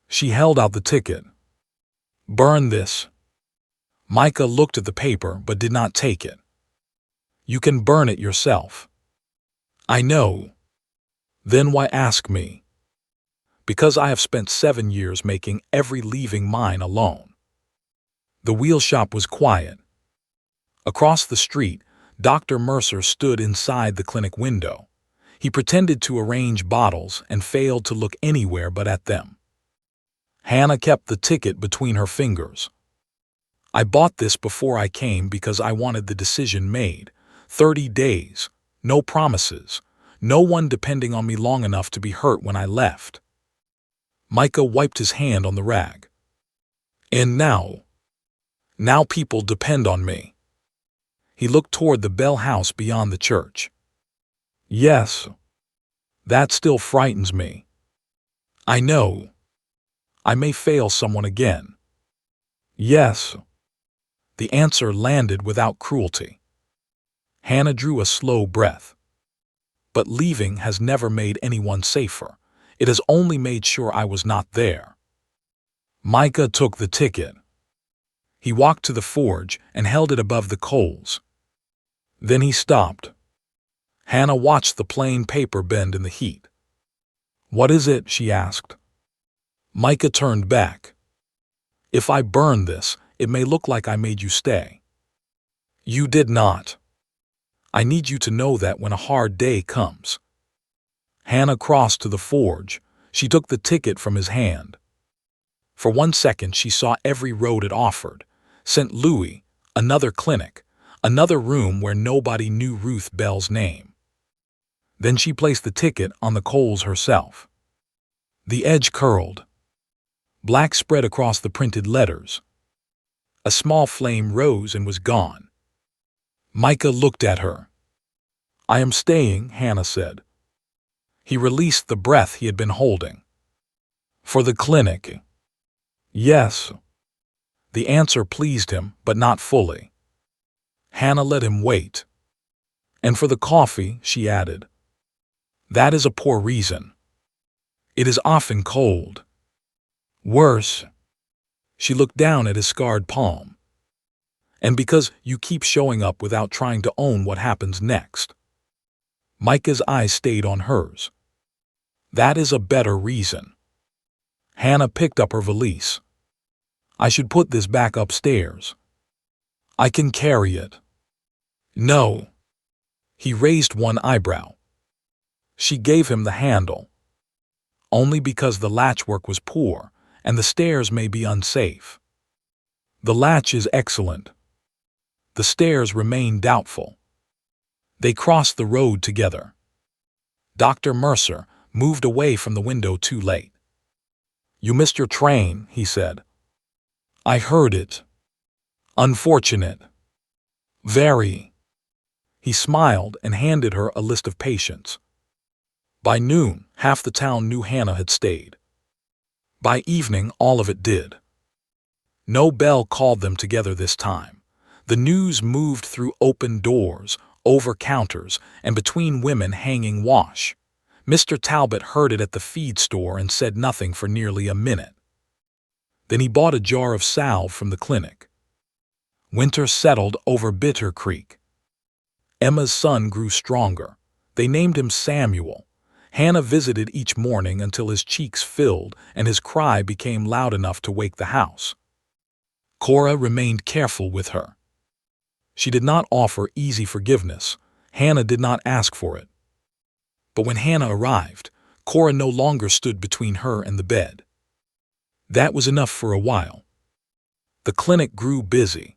She held out the ticket. "Burn this." Micah looked at the paper but did not take it. "You can burn it yourself." "I know." "Then why ask me?" "Because I have spent 7 years making every leaving mine alone." The wheel shop was quiet. Across the street, Dr. Mercer stood inside the clinic window. He pretended to arrange bottles and failed to look anywhere but at them. Hannah kept the ticket between her fingers. "I bought this before I came because I wanted the decision made. 30 days, no promises, no one depending on me long enough to be hurt when I left." Micah wiped his hand on the rag. "And now people depend on me." He looked toward the Bell house beyond the church. "Yes. That still frightens me." "I know. I may fail someone again." "Yes." The answer landed without cruelty. Hannah drew a slow breath. "But leaving has never made anyone safer. It has only made sure I was not there." Micah took the ticket. He walked to the forge and held it above the coals. Then he stopped. Hannah watched the plain paper bend in the heat. "What is it?" she asked. Micah turned back. "If I burn this, it may look like I made you stay." "You did not. I need you to know that when a hard day comes." Hannah crossed to the forge. She took the ticket from his hand. For 1 second she saw every road it offered. St. Louis, another clinic, another room where nobody knew Ruth Bell's name. Then she placed the ticket on the coals herself. The edge curled. Black spread across the printed letters. A small flame rose and was gone. Micah looked at her. "I am staying," Hannah said. He released the breath he had been holding. "For the clinic?" "Yes." The answer pleased him, but not fully. Hannah let him wait. "And for the coffee," she added. "That is a poor reason. It is often cold." "Worse." She looked down at his scarred palm. "And because you keep showing up without trying to own what happens next." Micah's eyes stayed on hers. "That is a better reason." Hannah picked up her valise. "I should put this back upstairs." "I can carry it." "No." He raised one eyebrow. She gave him the handle. "Only because the latchwork was poor, and the stairs may be unsafe." "The latch is excellent." The stairs remained doubtful. They crossed the road together. Dr. Mercer moved away from the window too late. "You missed your train," he said. "I heard it." "Unfortunate." "Very." He smiled and handed her a list of patients. By noon, half the town knew Hannah had stayed. By evening, all of it did. No bell called them together this time. The news moved through open doors, over counters, and between women hanging wash. Mr. Talbot heard it at the feed store and said nothing for nearly a minute. Then he bought a jar of salve from the clinic. Winter settled over Bitter Creek. Emma's son grew stronger. They named him Samuel. Hannah visited each morning until his cheeks filled and his cry became loud enough to wake the house. Cora remained careful with her. She did not offer easy forgiveness. Hannah did not ask for it. But when Hannah arrived, Cora no longer stood between her and the bed. That was enough for a while. The clinic grew busy.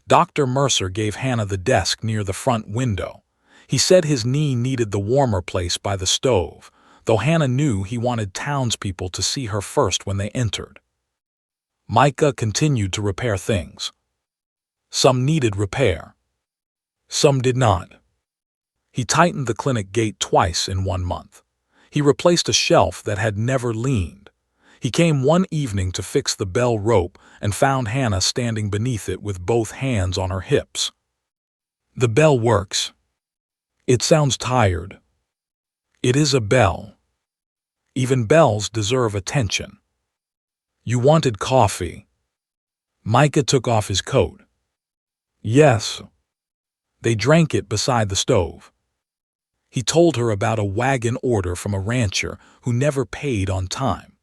Dr. Mercer gave Hannah the desk near the front window. He said his knee needed the warmer place by the stove, though Hannah knew he wanted townspeople to see her first when they entered. Micah continued to repair things. Some needed repair. Some did not. He tightened the clinic gate twice in 1 month. He replaced a shelf that had never leaned. He came one evening to fix the bell rope and found Hannah standing beneath it with both hands on her hips. The bell works. It sounds tired. It is a bell. Even bells deserve attention. You wanted coffee. Micah took off his coat. Yes. They drank it beside the stove. He told her about a wagon order from a rancher who never paid on time.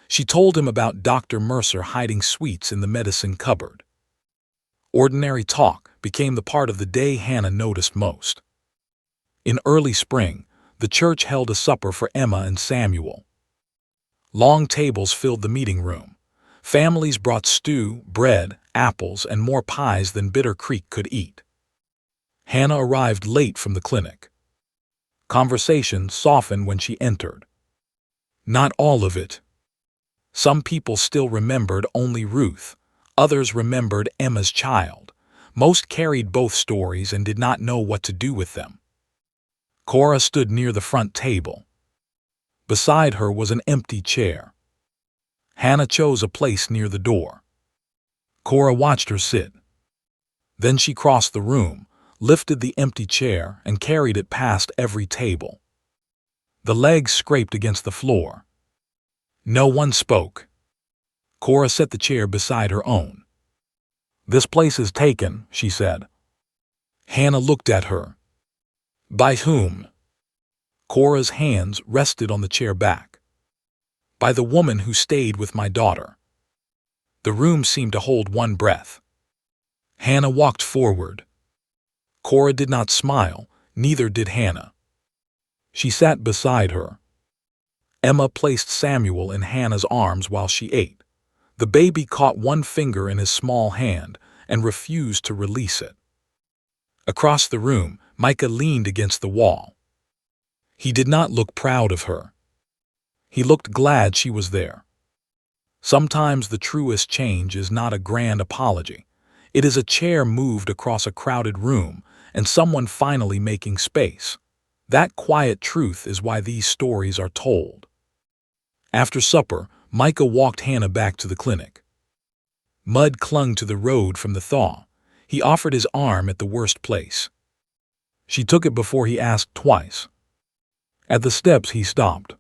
She told him about Dr. Mercer hiding sweets in the medicine cupboard. Ordinary talk became the part of the day Hannah noticed most. In early spring, the church held a supper for Emma and Samuel. Long tables filled the meeting room. Families brought stew, bread, apples, and more pies than Bitter Creek could eat. Hannah arrived late from the clinic. Conversation softened when she entered. Not all of it. Some people still remembered only Ruth. Others remembered Emma's child. Most carried both stories and did not know what to do with them. Cora stood near the front table. Beside her was an empty chair. Hannah chose a place near the door. Cora watched her sit. Then she crossed the room, lifted the empty chair, and carried it past every table. The legs scraped against the floor. No one spoke. Cora set the chair beside her own. This place is taken, she said. Hannah looked at her. By whom? Cora's hands rested on the chair back. By the woman who stayed with my daughter. The room seemed to hold one breath. Hannah walked forward. Cora did not smile, neither did Hannah. She sat beside her. Emma placed Samuel in Hannah's arms while she ate. The baby caught one finger in his small hand and refused to release it. Across the room, Micah leaned against the wall. He did not look proud of her. He looked glad she was there. Sometimes the truest change is not a grand apology. It is a chair moved across a crowded room and someone finally making space. That quiet truth is why these stories are told. After supper, Micah walked Hannah back to the clinic. Mud clung to the road from the thaw. He offered his arm at the worst place. She took it before he asked twice. At the steps he stopped.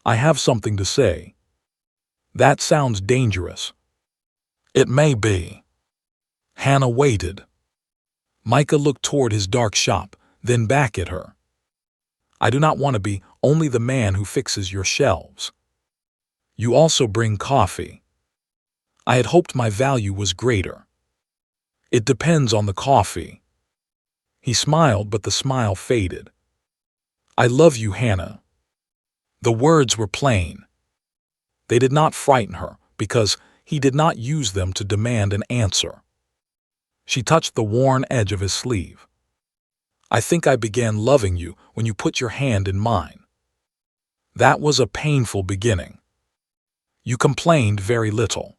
I have something to say. That sounds dangerous. It may be. Hannah waited. Micah looked toward his dark shop, then back at her. I do not want to be only the man who fixes your shelves. You also bring coffee. I had hoped my value was greater. It depends on the coffee. He smiled, but the smile faded. I love you, Hannah. The words were plain. They did not frighten her, because he did not use them to demand an answer. She touched the worn edge of his sleeve. I think I began loving you when you put your hand in mine. That was a painful beginning. You complained very little.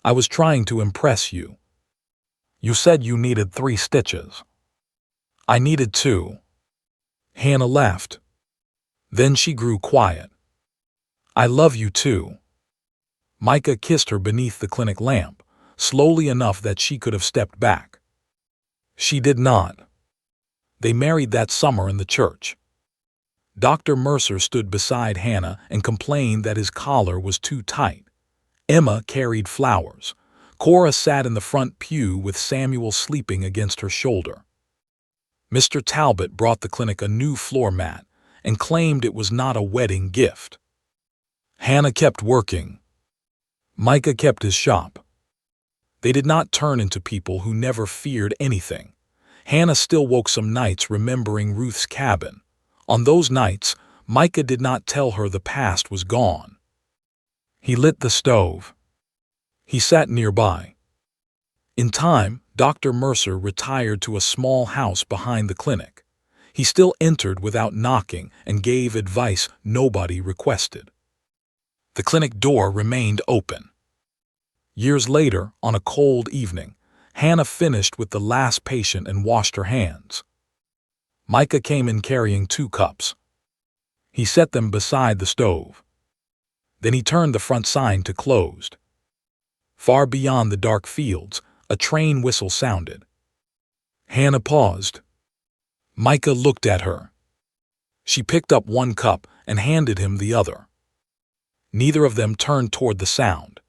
I was trying to impress you. You said you needed 3 stitches. I needed 2. Hannah laughed. Then she grew quiet. I love you too. Micah kissed her beneath the clinic lamp, slowly enough that she could have stepped back. She did not. They married that summer in the church. Dr. Mercer stood beside Hannah and complained that his collar was too tight. Emma carried flowers. Cora sat in the front pew with Samuel sleeping against her shoulder. Mr. Talbot brought the clinic a new floor mat and claimed it was not a wedding gift. Hannah kept working. Micah kept his shop. They did not turn into people who never feared anything. Hannah still woke some nights remembering Ruth's cabin. On those nights, Micah did not tell her the past was gone. He lit the stove. He sat nearby. In time, Dr. Mercer retired to a small house behind the clinic. He still entered without knocking and gave advice nobody requested. The clinic door remained open. Years later, on a cold evening, Hannah finished with the last patient and washed her hands. Micah came in carrying 2 cups. He set them beside the stove. Then he turned the front sign to closed. Far beyond the dark fields, a train whistle sounded. Hannah paused. Micah looked at her. She picked up 1 cup and handed him the other. Neither of them turned toward the sound.